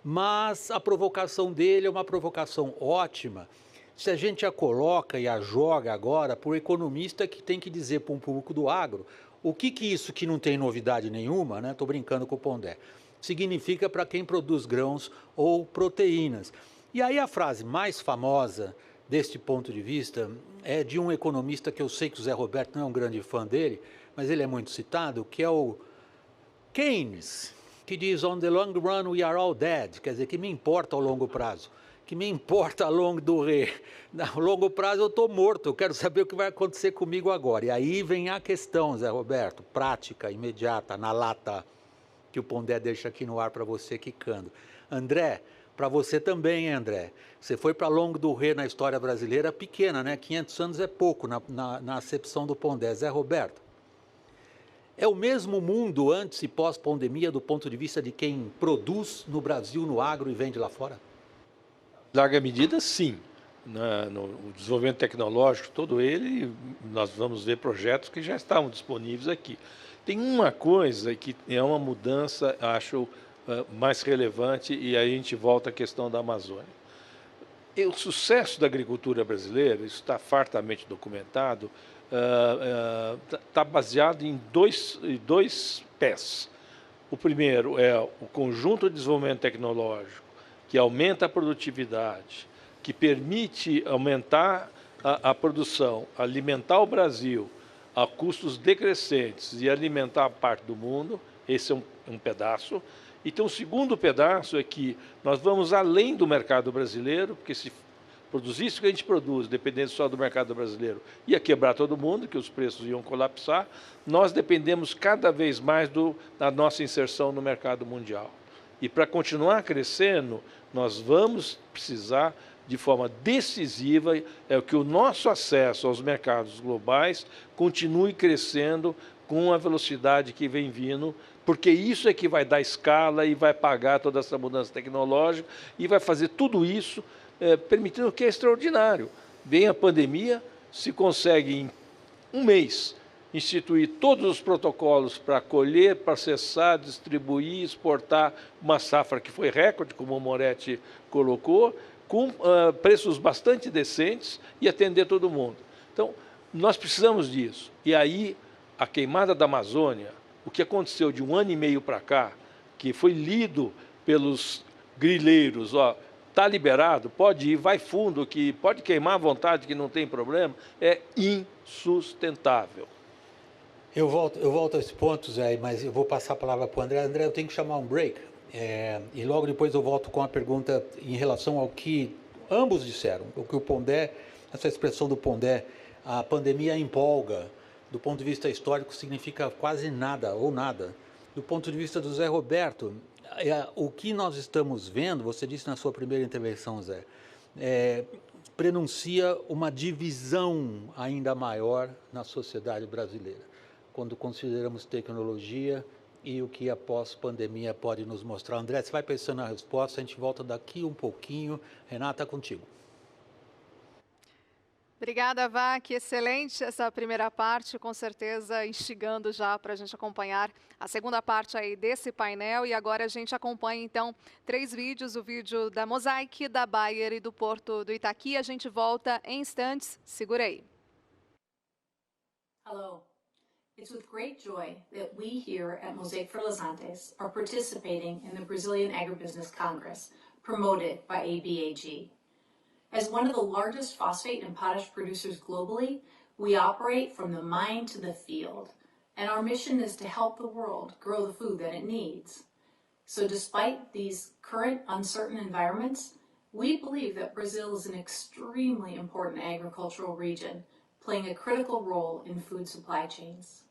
Mas a provocação dele é uma provocação ótima, se a gente a coloca e a joga agora para o economista que tem que dizer para um público do agro o que isso que não tem novidade nenhuma, né? Estou brincando com o Pondé, significa para quem produz grãos ou proteínas. E aí a frase mais famosa deste ponto de vista é de um economista que eu sei que o Zé Roberto não é um grande fã dele, mas ele é muito citado, que é o Keynes, que diz, on the long run we are all dead, quer dizer, que me importa ao longo prazo, que me importa ao longo do rei. A longo prazo eu estou morto, eu quero saber o que vai acontecer comigo agora. E aí vem a questão, Zé Roberto, prática, imediata, na lata, que o Pondé deixa aqui no ar para você quicando. André, para você também, hein, André? Você foi para longo do rei na história brasileira pequena, né? 500 anos é pouco na acepção do Pondé. Zé Roberto, é o mesmo mundo antes e pós-pandemia do ponto de vista de quem produz no Brasil, no agro e vende lá fora?
Larga medida, sim. No desenvolvimento tecnológico, todo ele, nós vamos ver projetos que já estavam disponíveis aqui. Tem uma coisa que é uma mudança, acho, mais relevante, e aí a gente volta à questão da Amazônia. O sucesso da agricultura brasileira, isso está fartamente documentado, está baseado em dois pés. O primeiro é o conjunto de desenvolvimento tecnológico, que aumenta a produtividade, que permite aumentar a produção, alimentar o Brasil a custos decrescentes e alimentar a parte do mundo. Esse é um pedaço. E tem um segundo pedaço, é que nós vamos além do mercado brasileiro, porque se produzisse o que a gente produz, dependendo só do mercado brasileiro, ia quebrar todo mundo, que os preços iam colapsar. Nós dependemos cada vez mais da nossa inserção no mercado mundial. E para continuar crescendo, nós vamos precisar, de forma decisiva, que o nosso acesso aos mercados globais continue crescendo com a velocidade que vem vindo, porque isso é que vai dar escala e vai pagar toda essa mudança tecnológica e vai fazer tudo isso permitindo o que é extraordinário. Vem a pandemia, se consegue em um mês instituir todos os protocolos para colher, processar, distribuir, exportar uma safra que foi recorde, como o Moretti colocou, com preços bastante decentes e atender todo mundo. Então, nós precisamos disso. E aí, a queimada da Amazônia, o que aconteceu de 1 ano e meio para cá, que foi lido pelos grileiros, está liberado, pode ir, vai fundo, que pode queimar à vontade, que não tem problema, é insustentável.
Eu volto a esses pontos, mas eu vou passar a palavra para o André. André, eu tenho que chamar um break. E logo depois eu volto com a pergunta em relação ao que ambos disseram. O que o Pondé, essa expressão do Pondé, a pandemia empolga, do ponto de vista histórico significa quase nada ou nada. Do ponto de vista do Zé Roberto, o que nós estamos vendo, você disse na sua primeira intervenção, Zé, prenuncia uma divisão ainda maior na sociedade brasileira, quando consideramos tecnologia e o que a pós-pandemia pode nos mostrar. André, você vai pensando na resposta, a gente volta daqui um pouquinho. Renata, contigo.
Obrigada, Vac. Excelente essa primeira parte, com certeza instigando já para a gente acompanhar a segunda parte aí desse painel. E agora a gente acompanha, então, 3 vídeos, o vídeo da Mosaic, da Bayer e do Porto do Itaqui. A gente volta em instantes. Segura aí.
Hello. It's with great joy that we here at Mosaic Fertilizantes are participating in the Brazilian Agribusiness Congress, promoted by ABAG. As one of the largest phosphate and potash producers globally, we operate from the mine to the field, and our mission is to help the world grow the food that it needs. So despite these current uncertain environments, we believe that Brazil is an extremely important agricultural region, playing a critical role in food supply chains.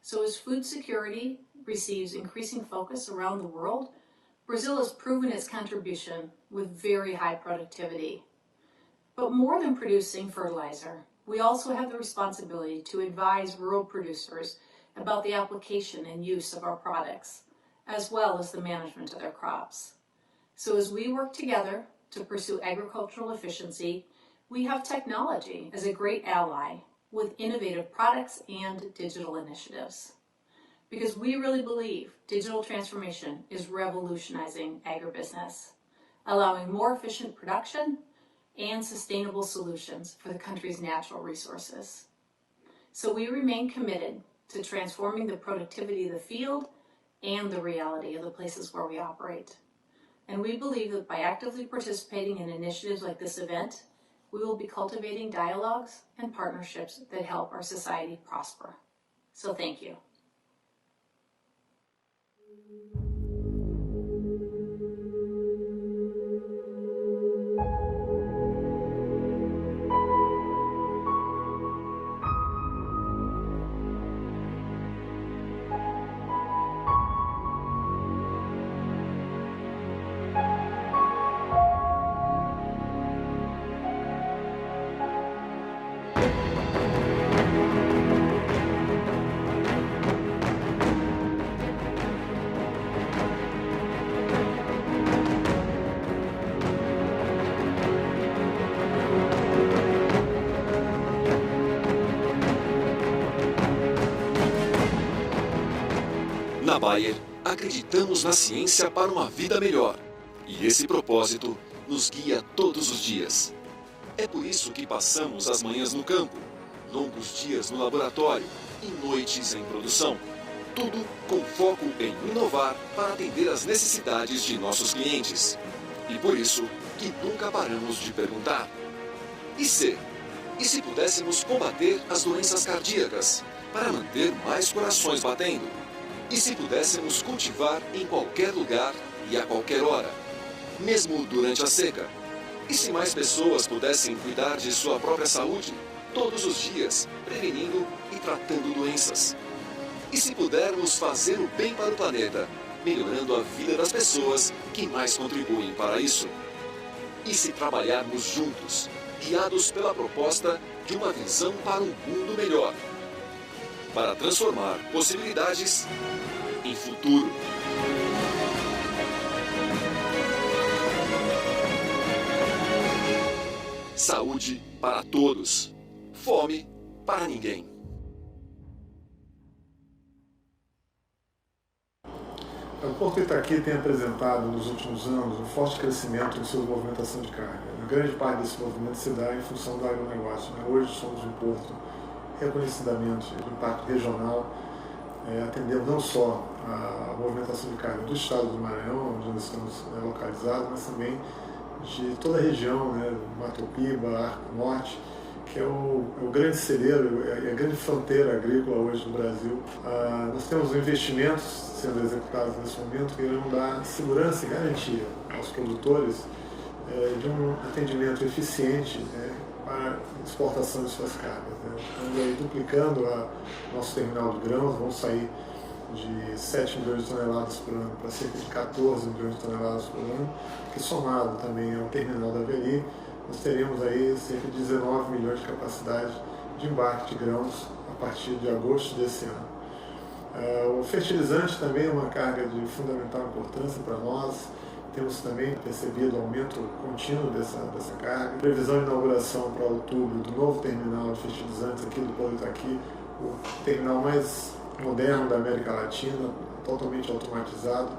So as food security receives increasing focus around the world, Brazil has proven its contribution with very high productivity. But more than producing fertilizer, we also have the responsibility to advise rural producers about the application and use of our products, as well as the management of their crops. So as we work together to pursue agricultural efficiency, we have technology as a great ally with innovative products and digital initiatives. Because we really believe digital transformation is revolutionizing agribusiness, allowing more efficient production and sustainable solutions for the country's natural resources. So we remain committed to transforming the productivity of the field and the reality of the places where we operate. And we believe that by actively participating in initiatives like this event, we will be cultivating dialogues and partnerships that help our society prosper. So thank you.
Na Bayer, acreditamos na ciência para uma vida melhor. E esse propósito nos guia todos os dias. É por isso que passamos as manhãs no campo, longos dias no laboratório e noites em produção. Tudo com foco em inovar para atender às necessidades de nossos clientes. E por isso que nunca paramos de perguntar. E se pudéssemos combater as doenças cardíacas para manter mais corações batendo? E se pudéssemos cultivar em qualquer lugar e a qualquer hora, mesmo durante a seca? E se mais pessoas pudessem cuidar de sua própria saúde, todos os dias, prevenindo e tratando doenças? E se pudermos fazer o bem para o planeta, melhorando a vida das pessoas que mais contribuem para isso? E se trabalharmos juntos, guiados pela proposta de uma visão para um mundo melhor? Para transformar possibilidades em futuro. Saúde para todos. Fome para ninguém.
O Porto Itaqui tem apresentado nos últimos anos um forte crescimento em sua movimentação de carga. A grande parte desse movimento se dá em função do agronegócio. Hoje somos um porto reconhecidamente de impacto regional, atendendo não só a movimentação de carga do estado do Maranhão, onde nós estamos localizados, mas também de toda a região, Mato Piba, Arco Norte que é o grande celeiro, é a grande fronteira agrícola hoje no Brasil. Nós temos investimentos sendo executados nesse momento que irão dar segurança e garantia aos produtores de um atendimento eficiente para exportação de suas cargas. Estamos aí duplicando nosso terminal de grãos, vamos sair de 7 milhões de toneladas por ano para cerca de 14 milhões de toneladas por ano, que somado também ao terminal da Veri, nós teremos aí cerca de 19 milhões de capacidade de embarque de grãos a partir de agosto desse ano. O fertilizante também é uma carga de fundamental importância para nós. Temos também percebido aumento contínuo dessa carga. Previsão de inauguração para outubro do novo terminal de fertilizantes aqui do Polo Itaqui, o terminal mais moderno da América Latina, totalmente automatizado,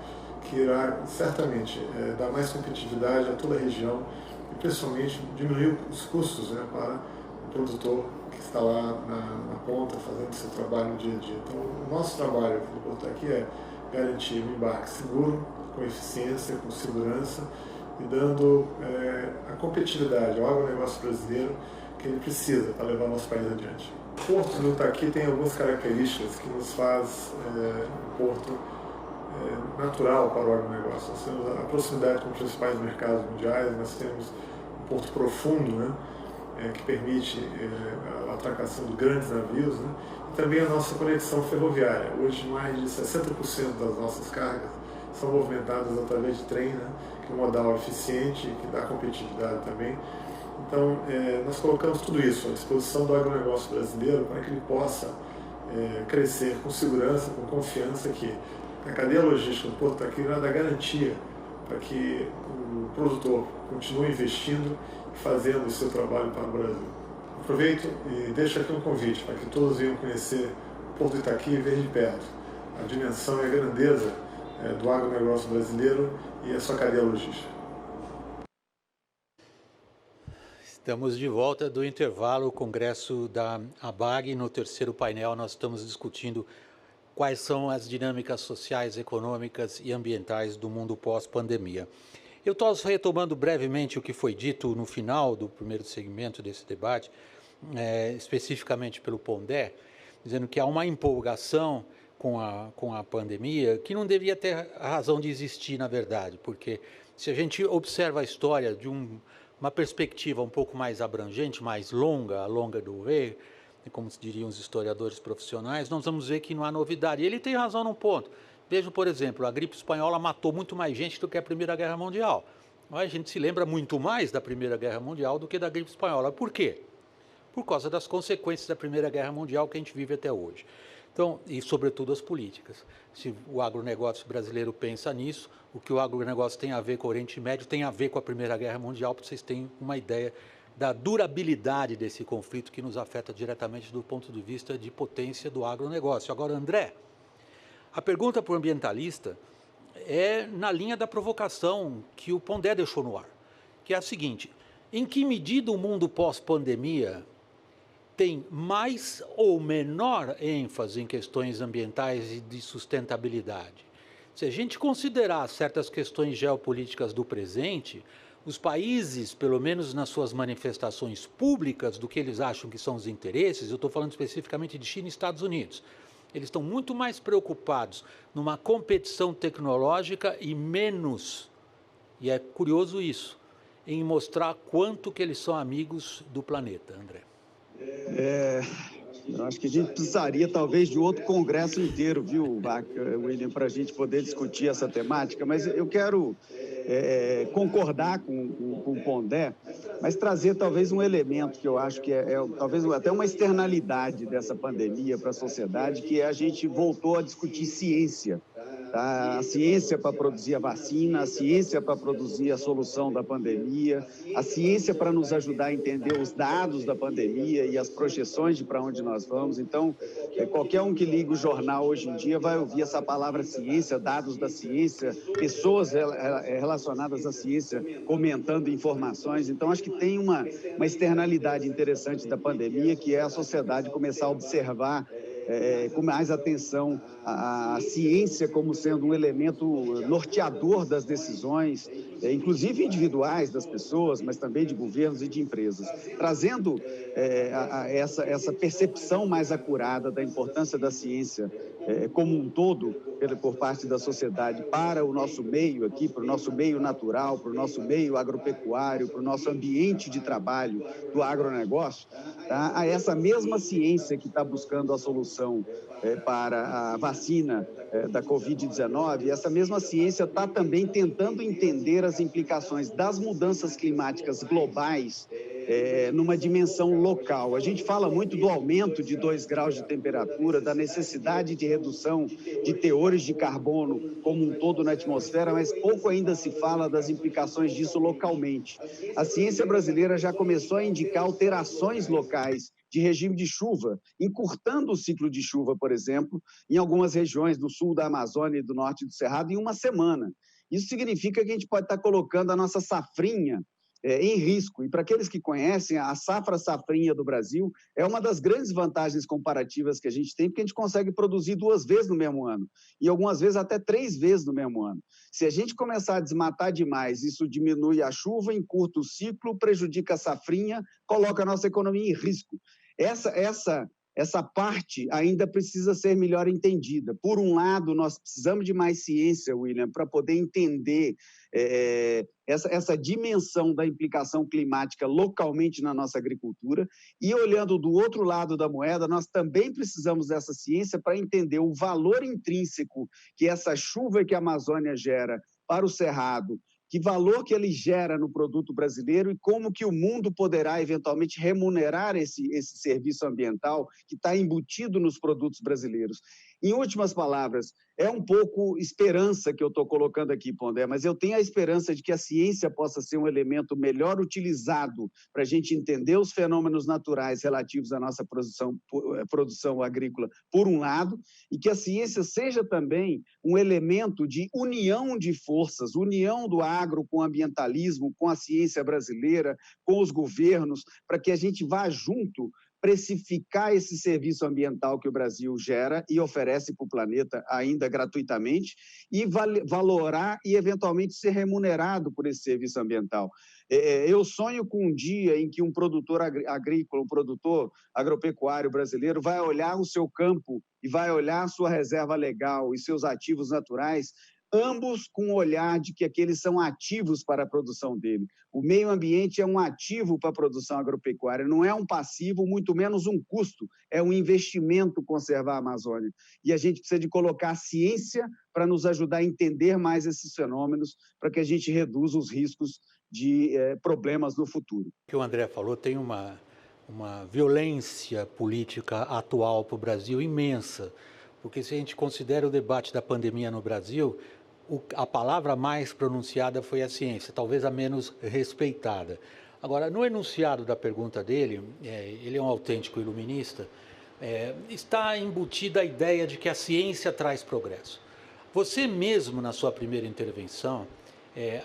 que irá certamente dar mais competitividade a toda a região e principalmente diminuir os custos para o produtor que está lá na ponta fazendo seu trabalho no dia a dia. Então, o nosso trabalho aqui no Polo Itaqui é garantir um embarque seguro, com eficiência, com segurança e dando a competitividade ao agronegócio brasileiro que ele precisa para levar nosso país adiante. O Porto do Itaqui tem algumas características que nos faz um porto natural para o agronegócio. Nós temos a proximidade com os principais mercados mundiais, nós temos um porto profundo, que permite a atracação de grandes navios, e também a nossa conexão ferroviária. Hoje, mais de 60% das nossas cargas são movimentadas através de trem, que é um modal eficiente, que dá competitividade também. Então, nós colocamos tudo isso à disposição do agronegócio brasileiro para que ele possa crescer com segurança, com confiança, que a cadeia logística do Porto Itaqui irá dar garantia para que o produtor continue investindo e fazendo o seu trabalho para o Brasil. Aproveito e deixo aqui um convite para que todos venham conhecer o Porto Itaqui e ver de perto a dimensão e a grandeza do agronegócio brasileiro e a sua cadeia logística.
Estamos de volta do intervalo, o congresso da ABAG. No terceiro painel nós estamos discutindo quais são as dinâmicas sociais, econômicas e ambientais do mundo pós-pandemia. Eu estou retomando brevemente o que foi dito no final do primeiro segmento desse debate, especificamente pelo Pondé, dizendo que há uma empolgação com a pandemia que não deveria ter a razão de existir, na verdade, porque se a gente observa a história de uma perspectiva um pouco mais abrangente, mais longa, a longa do ver, como se diriam os historiadores profissionais, nós vamos ver que não há novidade. E ele tem razão num ponto. Vejam, por exemplo, a gripe espanhola matou muito mais gente do que a Primeira Guerra Mundial. A gente se lembra muito mais da Primeira Guerra Mundial do que da gripe espanhola. Por quê? Por causa das consequências da Primeira Guerra Mundial que a gente vive até hoje. Então, e sobretudo as políticas. Se o agronegócio brasileiro pensa nisso, o que o agronegócio tem a ver com o Oriente Médio tem a ver com a Primeira Guerra Mundial, para vocês terem uma ideia da durabilidade desse conflito que nos afeta diretamente do ponto de vista de potência do agronegócio. Agora, André, a pergunta para o ambientalista é na linha da provocação que o Pondé deixou no ar, que é a seguinte: em que medida o mundo pós-pandemia tem mais ou menor ênfase em questões ambientais e de sustentabilidade? Se a gente considerar certas questões geopolíticas do presente, os países, pelo menos nas suas manifestações públicas do que eles acham que são os interesses, eu estou falando especificamente de China e Estados Unidos, eles estão muito mais preocupados numa competição tecnológica e menos, e é curioso isso, em mostrar quanto que eles são amigos do planeta, André.
Eu acho que a gente precisaria talvez de outro congresso inteiro, viu, William, para a gente poder discutir essa temática, mas eu quero concordar com o Pondé, mas trazer talvez um elemento que eu acho que talvez até uma externalidade dessa pandemia para a sociedade, que a gente voltou a discutir ciência. Tá? A ciência para produzir a vacina, a ciência para produzir a solução da pandemia, a ciência para nos ajudar a entender os dados da pandemia e as projeções de para onde nós vamos. Então, qualquer um que liga o jornal hoje em dia vai ouvir essa palavra ciência, dados da ciência, pessoas relacionadas à ciência comentando informações. Então, acho que tem uma externalidade interessante da pandemia, que é a sociedade começar a observar com mais atenção à ciência como sendo um elemento norteador das decisões, inclusive individuais das pessoas, mas também de governos e de empresas, trazendo essa percepção mais acurada da importância da ciência como um todo por parte da sociedade para o nosso meio aqui, para o nosso meio natural, para o nosso meio agropecuário, para o nosso ambiente de trabalho do agronegócio, tá? A essa mesma ciência que está buscando a solução para a vacina da Covid-19, essa mesma ciência está também tentando entender as implicações das mudanças climáticas globais numa dimensão local. A gente fala muito do aumento de 2 graus de temperatura, da necessidade de redução de teores de carbono como um todo na atmosfera, mas pouco ainda se fala das implicações disso localmente. A ciência brasileira já começou a indicar alterações locais de regime de chuva, encurtando o ciclo de chuva, por exemplo, em algumas regiões do sul da Amazônia e do norte do Cerrado em uma semana. Isso significa que a gente pode estar colocando a nossa safrinha em risco. E para aqueles que conhecem, a safrinha do Brasil é uma das grandes vantagens comparativas que a gente tem, porque a gente consegue produzir 2 vezes no mesmo ano, e algumas vezes até 3 vezes no mesmo ano. Se a gente começar a desmatar demais, isso diminui a chuva, encurta o ciclo, prejudica a safrinha, coloca a nossa economia em risco. Essa parte ainda precisa ser melhor entendida. Por um lado, nós precisamos de mais ciência, William, para poder entender essa dimensão da implicação climática localmente na nossa agricultura, e olhando do outro lado da moeda, nós também precisamos dessa ciência para entender o valor intrínseco que essa chuva que a Amazônia gera para o Cerrado, que valor que ele gera no produto brasileiro e como que o mundo poderá eventualmente remunerar esse serviço ambiental que está embutido nos produtos brasileiros. Em últimas palavras, é um pouco esperança que eu estou colocando aqui, Pondé, mas eu tenho a esperança de que a ciência possa ser um elemento melhor utilizado para a gente entender os fenômenos naturais relativos à nossa produção agrícola, por um lado, e que a ciência seja também um elemento de união de forças, união do agro com o ambientalismo, com a ciência brasileira, com os governos, para que a gente vá junto precificar esse serviço ambiental que o Brasil gera e oferece para o planeta ainda gratuitamente e valorar e eventualmente ser remunerado por esse serviço ambiental. Eu sonho com um dia em que um produtor agrícola, um produtor agropecuário brasileiro vai olhar o seu campo e vai olhar a sua reserva legal e seus ativos naturais, ambos com o olhar de que aqueles são ativos para a produção dele. O meio ambiente é um ativo para a produção agropecuária, não é um passivo, muito menos um custo, é um investimento conservar a Amazônia. E a gente precisa de colocar a ciência para nos ajudar a entender mais esses fenômenos, para que a gente reduza os riscos de problemas no futuro.
O que o André falou tem uma violência política atual para o Brasil imensa, porque se a gente considera o debate da pandemia no Brasil, a palavra mais pronunciada foi a ciência, talvez a menos respeitada. Agora, no enunciado da pergunta dele, ele é um autêntico iluminista, está embutida a ideia de que a ciência traz progresso. Você mesmo, na sua primeira intervenção,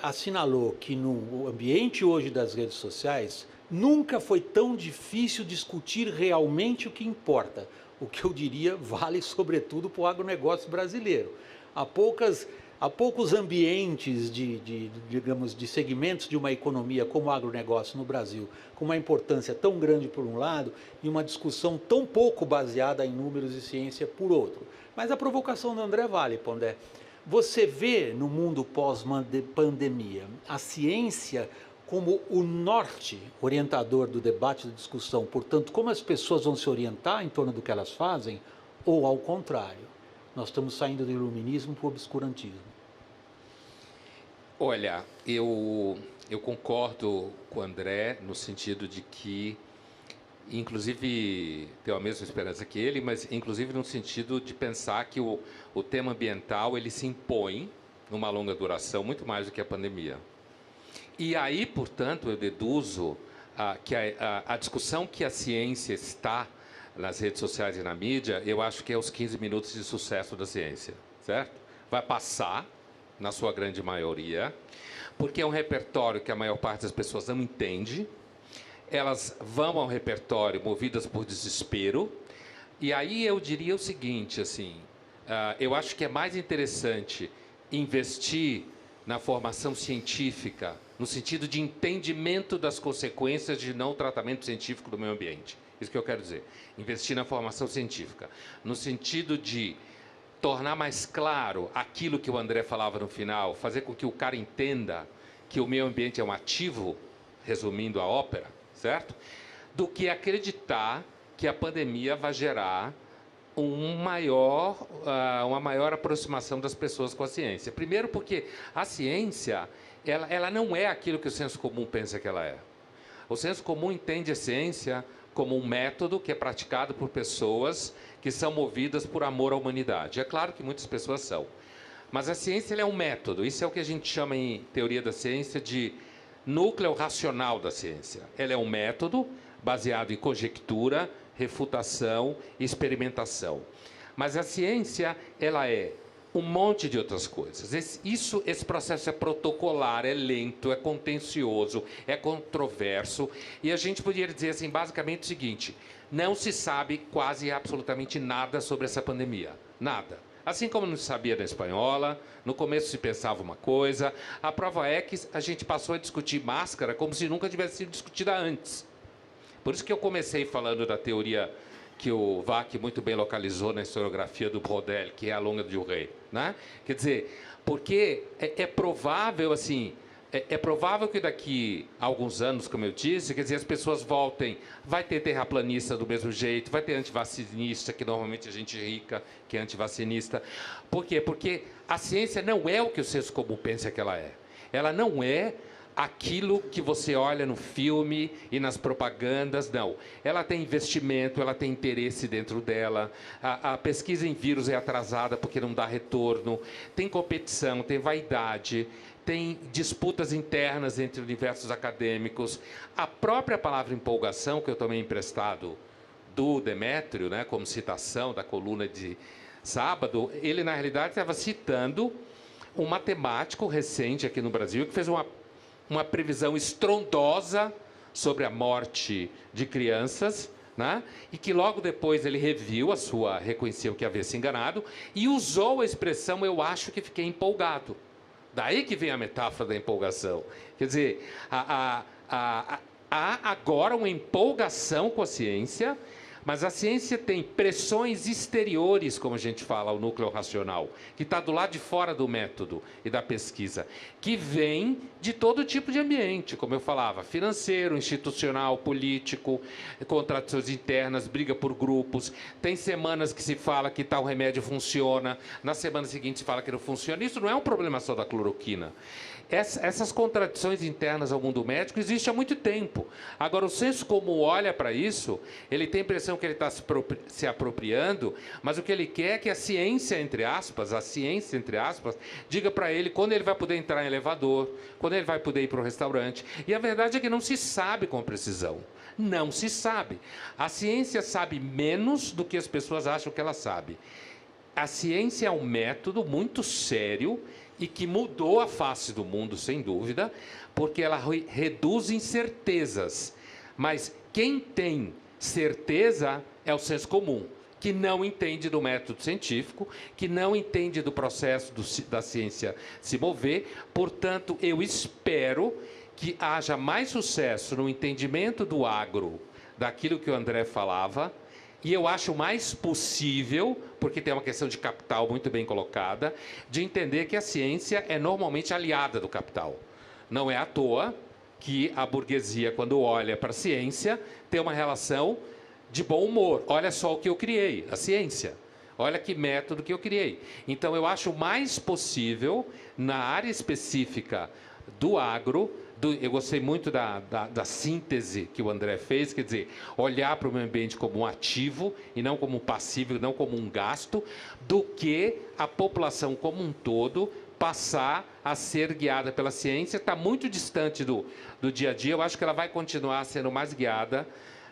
assinalou que no ambiente hoje das redes sociais, nunca foi tão difícil discutir realmente o que importa. O que eu diria vale sobretudo para o agronegócio brasileiro. Há poucos ambientes digamos, de segmentos de uma economia como o agronegócio no Brasil, com uma importância tão grande por um lado e uma discussão tão pouco baseada em números e ciência por outro. Mas a provocação do André vale, Pondé. Você vê no mundo pós-pandemia a ciência como o norte orientador do debate, da discussão, portanto, como as pessoas vão se orientar em torno do que elas fazem, ou ao contrário, nós estamos saindo do iluminismo para o obscurantismo?
Olha, eu concordo com o André no sentido de que, inclusive, tenho a mesma esperança que ele, mas inclusive no sentido de pensar que o tema ambiental ele se impõe numa longa duração muito mais do que a pandemia. E aí, portanto, eu deduzo que a discussão que a ciência está nas redes sociais e na mídia, eu acho que é os 15 minutos de sucesso da ciência, certo? Vai passar, na sua grande maioria, porque é um repertório que a maior parte das pessoas não entende, elas vão ao repertório movidas por desespero, E aí eu diria o seguinte, assim, eu acho que é mais interessante investir na formação científica, no sentido de entendimento das consequências de não tratamento científico do meio ambiente. Isso que eu quero dizer. Investir na formação científica, no sentido de tornar mais claro aquilo que o André falava no final, fazer com que o cara entenda que o meio ambiente é um ativo, resumindo a ópera, certo? Do que acreditar que a pandemia vai gerar uma maior aproximação das pessoas com a ciência. Primeiro porque a ciência, ela não é aquilo que o senso comum pensa que ela é. O senso comum entende a ciência como um método que é praticado por pessoas que são movidas por amor à humanidade. É claro que muitas pessoas são. Mas a ciência é um método. Isso é o que a gente chama em teoria da ciência de núcleo racional da ciência. Ela é um método baseado em conjectura, refutação e experimentação. Mas a ciência, ela é um monte de outras coisas. Esse processo é protocolar, é lento, é contencioso, é controverso. E a gente poderia dizer assim, basicamente o seguinte: não se sabe quase absolutamente nada sobre essa pandemia. Nada. Assim como não se sabia da espanhola, no começo se pensava uma coisa. A prova é que a gente passou a discutir máscara como se nunca tivesse sido discutida antes. Por isso que eu comecei falando da teoria que o Vac muito bem localizou na historiografia do Brodel, que é a longa de Urey, né? Quer dizer, porque é provável, assim, é provável que daqui a alguns anos, como eu disse, quer dizer, as pessoas voltem, vai ter terraplanista do mesmo jeito, vai ter antivacinista, que normalmente a gente rica, que é antivacinista. Por quê? Porque a ciência não é o que o senso comum pensa que ela é. Ela não é aquilo que você olha no filme e nas propagandas, não. Ela tem investimento, ela tem interesse dentro dela. A pesquisa em vírus é atrasada porque não dá retorno. Tem competição, tem vaidade, tem disputas internas entre universos acadêmicos. A própria palavra empolgação, que eu tomei emprestado do Demétrio, né, como citação da coluna de sábado, ele, na realidade, estava citando um matemático recente aqui no Brasil que fez uma previsão estrondosa sobre a morte de crianças, né? E que logo depois ele reconheceu que havia se enganado e usou a expressão "eu acho que fiquei empolgado". Daí que vem a metáfora da empolgação. Quer dizer, há agora uma empolgação com a ciência, mas a ciência tem pressões exteriores, como a gente fala, o núcleo racional, que está do lado de fora do método e da pesquisa, que vem de todo tipo de ambiente, como eu falava, financeiro, institucional, político, contradições internas, briga por grupos. Tem semanas que se fala que tal remédio funciona, na semana seguinte se fala que não funciona. Isso não é um problema só da cloroquina. Essas contradições internas ao mundo médico existem há muito tempo. Agora, o senso comum olha para isso, ele tem a impressão que ele está se apropriando, mas o que ele quer é que a ciência, entre aspas, diga para ele quando ele vai poder entrar em elevador, quando ele vai poder ir para o restaurante. E a verdade é que não se sabe com precisão. Não se sabe. A ciência sabe menos do que as pessoas acham que ela sabe. A ciência é um método muito sério e que mudou a face do mundo, sem dúvida, porque ela reduz incertezas. Mas quem tem certeza é o senso comum, que não entende do método científico, que não entende do processo da ciência se mover. Portanto, eu espero que haja mais sucesso no entendimento do agro, daquilo que o André falava. E eu acho mais possível, porque tem uma questão de capital muito bem colocada, de entender que a ciência é normalmente aliada do capital. Não é à toa que a burguesia, quando olha para a ciência, tem uma relação de bom humor. Olha só o que eu criei, a ciência. Olha que método que eu criei. Então, eu acho mais possível, na área específica do agro, eu gostei muito da síntese que o André fez, quer dizer, olhar para o meio ambiente como um ativo e não como um passivo, não como um gasto, do que a população como um todo passar a ser guiada pela ciência. Está muito distante do dia a dia. Eu acho que ela vai continuar sendo mais guiada.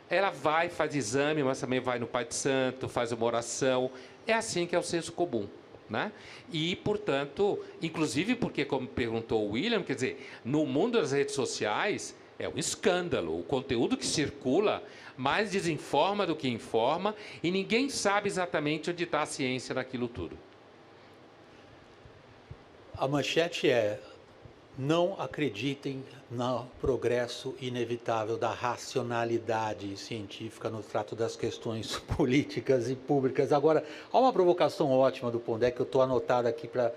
Ela faz exame, mas também vai no Pai de Santo, faz uma oração. É assim que é o senso comum. Né? E, portanto, inclusive porque, como perguntou o William, quer dizer, no mundo das redes sociais, É um escândalo. O conteúdo que circula mais desinforma do que informa e ninguém sabe exatamente onde está a ciência naquilo tudo.
A manchete é: não acreditem no progresso inevitável da racionalidade científica no trato das questões políticas e públicas. Agora, há uma provocação ótima do Pondé que eu estou anotado aqui para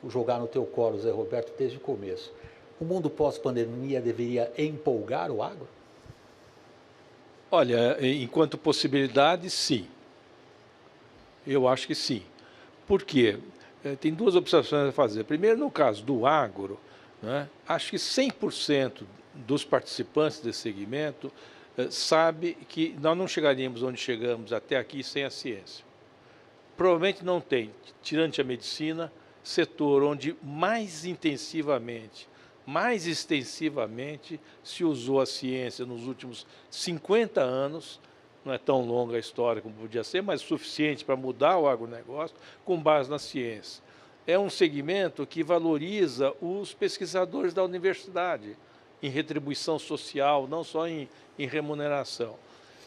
jogar no teu colo, Zé Roberto, desde o começo. O mundo pós-pandemia deveria empolgar o agro?
Olha, enquanto possibilidade, sim. Eu acho que sim. Por quê? Tem duas observações a fazer. Primeiro, no caso do agro, né, acho que 100% dos participantes desse segmento sabe que nós não chegaríamos onde chegamos até aqui sem a ciência. Provavelmente não tem, tirante a medicina, setor onde mais intensivamente, mais extensivamente se usou a ciência nos últimos 50 anos, não é tão longa a história como podia ser, mas suficiente para mudar o agronegócio com base na ciência. É um segmento que valoriza os pesquisadores da universidade em retribuição social, não só em remuneração.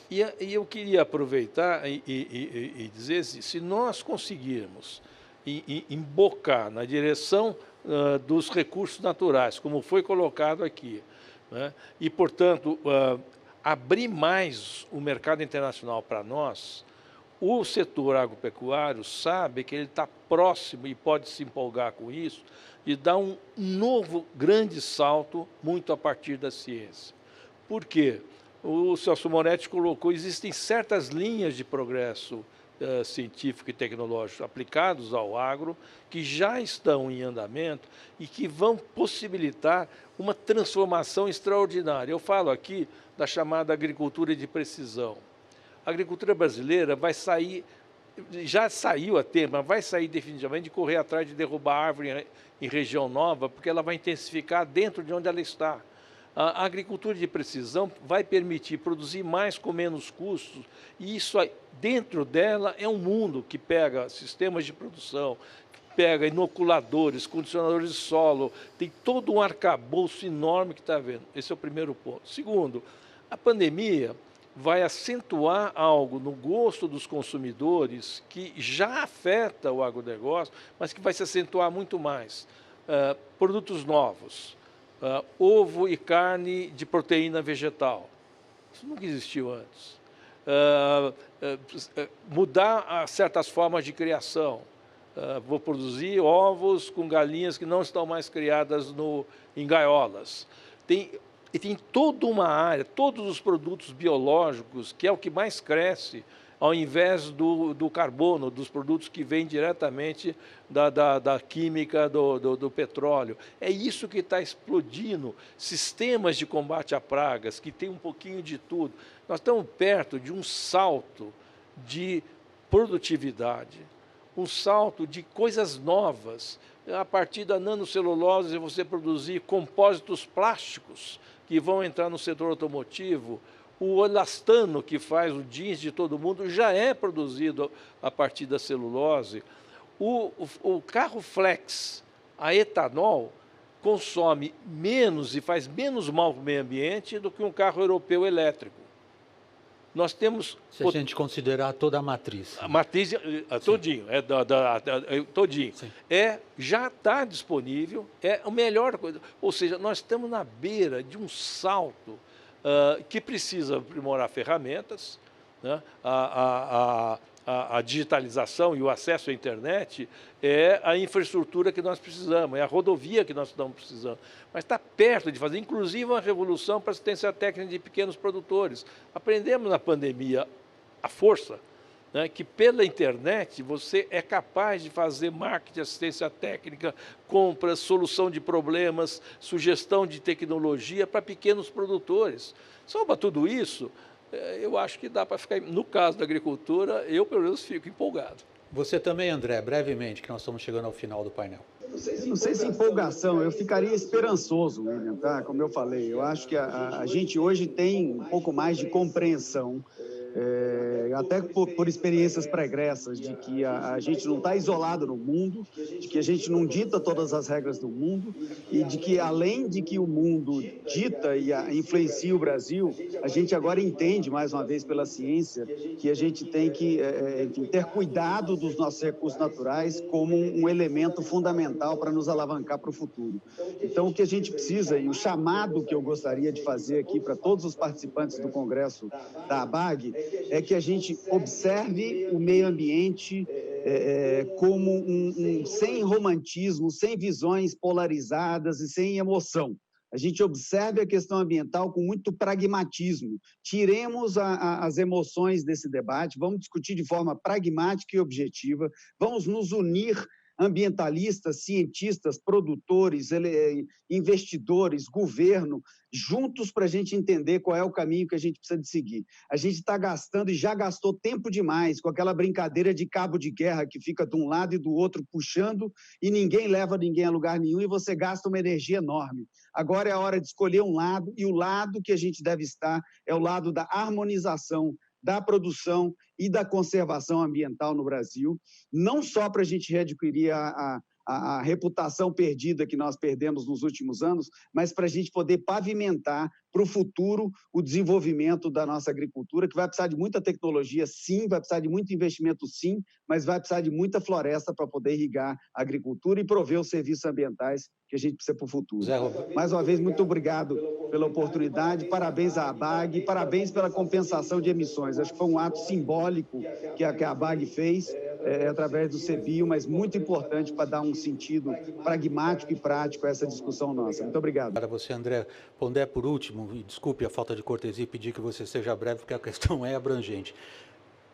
E eu queria aproveitar e dizer, se nós conseguirmos embocar na direção dos recursos naturais, como foi colocado aqui, né, e, portanto, abrir mais o mercado internacional para nós, o setor agropecuário sabe que ele está próximo e pode se empolgar com isso e dar um novo grande salto muito a partir da ciência. Por quê? O Celso Moretti colocou, existem certas linhas de progresso científico e tecnológico aplicados ao agro que já estão em andamento e que vão possibilitar uma transformação extraordinária. Eu falo aqui da chamada agricultura de precisão. A agricultura brasileira vai sair, já saiu a tempo, mas vai sair definitivamente de correr atrás de derrubar árvore em região nova, porque ela vai intensificar dentro de onde ela está. A agricultura de precisão vai permitir produzir mais com menos custos, e isso dentro dela é um mundo que pega sistemas de produção, que pega inoculadores, condicionadores de solo, tem todo um arcabouço enorme que está vendo. Esse é o primeiro ponto. Segundo, a pandemia vai acentuar algo no gosto dos consumidores que já afeta o agronegócio, mas que vai se acentuar muito mais. Produtos novos. Ovo e carne de proteína vegetal. Isso nunca existiu antes. Mudar certas formas de criação. Vou produzir ovos com galinhas que não estão mais criadas em gaiolas. Tem toda uma área, todos os produtos biológicos, que é o que mais cresce, ao invés do carbono, dos produtos que vêm diretamente da química do petróleo. É isso que está explodindo. Sistemas de combate a pragas, que tem um pouquinho de tudo. Nós estamos perto de um salto de produtividade, um salto de coisas novas. A partir da nanocelulose, você produzir compósitos plásticos que vão entrar no setor automotivo. O elastano, que faz o jeans de todo mundo, já é produzido a partir da celulose. O carro flex a etanol consome menos e faz menos mal para o meio ambiente do que um carro europeu elétrico. Nós temos...
Se a gente considerar toda a matriz.
A matriz, todinho, todinho. Já está disponível, é a melhor coisa. Ou seja, nós estamos na beira de um salto que precisa aprimorar ferramentas, né? A digitalização e o acesso à internet é a infraestrutura que nós precisamos, é a rodovia que nós estamos precisando. Mas está perto de fazer, inclusive, uma revolução para a assistência técnica de pequenos produtores. Aprendemos na pandemia a força, né, que pela internet você é capaz de fazer marketing, assistência técnica, compras, solução de problemas, sugestão de tecnologia para pequenos produtores. Soma tudo isso, eu acho que dá para ficar, no caso da agricultura, eu pelo menos fico empolgado.
Você também, André, brevemente, que nós estamos chegando ao final do painel.
Não sei se empolgação, eu ficaria esperançoso, William, tá? Como eu falei, eu acho que a gente hoje tem um pouco mais de compreensão. até por experiências pregressas, de que a gente não está isolado no mundo, de que a gente não dita todas as regras do mundo e de que, além de que o mundo dita e influencia o Brasil, a gente agora entende, mais uma vez pela ciência, que a gente tem que enfim, ter cuidado dos nossos recursos naturais como um elemento fundamental para nos alavancar para o futuro. Então, o que a gente precisa, e o chamado que eu gostaria de fazer aqui para todos os participantes do Congresso da ABAG, é que a gente observe o meio ambiente como sem romantismo, sem visões polarizadas e sem emoção. A gente observe a questão ambiental com muito pragmatismo. Tiremos as emoções desse debate, vamos discutir de forma pragmática e objetiva, vamos nos unir ambientalistas, cientistas, produtores, investidores, governo, juntos para a gente entender qual é o caminho que a gente precisa de seguir. A gente está gastando e já gastou tempo demais com aquela brincadeira de cabo de guerra que fica de um lado e do outro puxando e ninguém leva ninguém a lugar nenhum e você gasta uma energia enorme. Agora é a hora de escolher um lado e o lado que a gente deve estar é o lado da harmonização, da produção e da conservação ambiental no Brasil, não só para a gente readquirir a reputação perdida que nós perdemos nos últimos anos, mas para a gente poder pavimentar para o futuro o desenvolvimento da nossa agricultura, que vai precisar de muita tecnologia, sim, vai precisar de muito investimento, sim, mas vai precisar de muita floresta para poder irrigar a agricultura e prover os serviços ambientais que a gente precisa para o futuro. Mais uma vez, muito obrigado pela oportunidade, parabéns à ABAG, parabéns pela compensação de emissões. Acho que foi um ato simbólico que a ABAG fez, através do CBio, mas muito importante para dar um sentido pragmático e prático a essa discussão nossa. Muito obrigado.
Para você, André Pondé, por último, e desculpe a falta de cortesia e pedir que você seja breve, porque a questão é abrangente.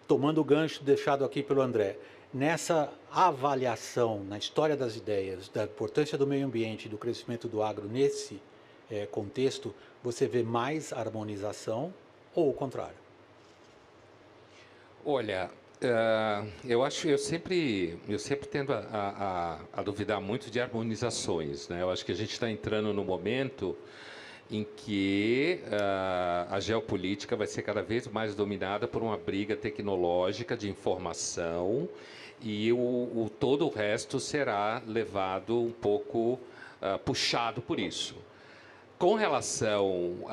Tomando o gancho deixado aqui pelo André, nessa avaliação, na história das ideias, da importância do meio ambiente e do crescimento do agro nesse contexto, você vê mais harmonização ou o contrário?
Olha, eu sempre tendo a duvidar muito de harmonizações, né? Eu acho que a gente está entrando no momento em que a geopolítica vai ser cada vez mais dominada por uma briga tecnológica de informação e todo o resto será levado um pouco puxado por isso. Com relação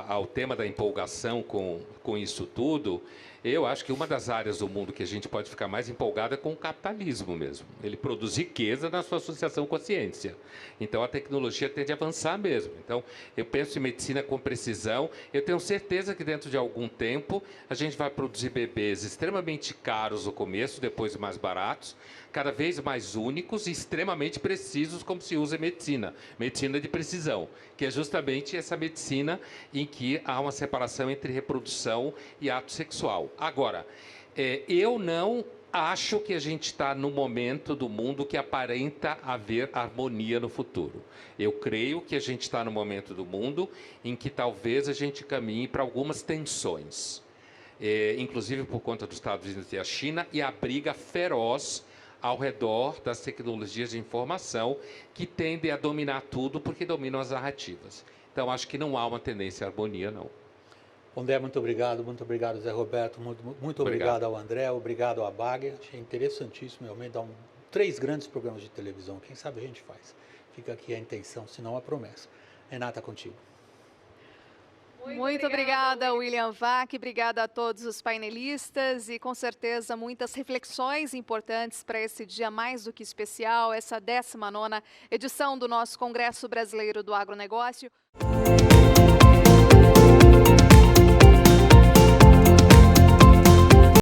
ao tema da empolgação com isso tudo, eu acho que uma das áreas do mundo que a gente pode ficar mais empolgado é com o capitalismo mesmo. Ele produz riqueza na sua associação com a ciência. Então, a tecnologia tende a avançar mesmo. Então, eu penso em medicina com precisão. Eu tenho certeza que dentro de algum tempo a gente vai produzir bebês extremamente caros no começo, depois mais baratos, cada vez mais únicos e extremamente precisos, como se usa em medicina. Medicina de precisão, que é justamente essa medicina em que há uma separação entre reprodução e ato sexual. Agora, eu não acho que a gente está no momento do mundo que aparenta haver harmonia no futuro. Eu creio que a gente está no momento do mundo em que talvez a gente caminhe para algumas tensões, inclusive por conta dos Estados Unidos e a China, e a briga feroz ao redor das tecnologias de informação que tendem a dominar tudo porque dominam as narrativas. Então, acho que não há uma tendência à harmonia, não.
Pondé, muito obrigado, Zé Roberto, muito obrigado ao André, obrigado à ABAG. Achei interessantíssimo, realmente, dar 3 grandes programas de televisão. Quem sabe a gente faz. Fica aqui a intenção, se não a promessa. Renata, contigo.
Muito obrigada, William Vac. Obrigada a todos os painelistas e, com certeza, muitas reflexões importantes para esse dia mais do que especial, essa 19ª edição do nosso Congresso Brasileiro do Agronegócio.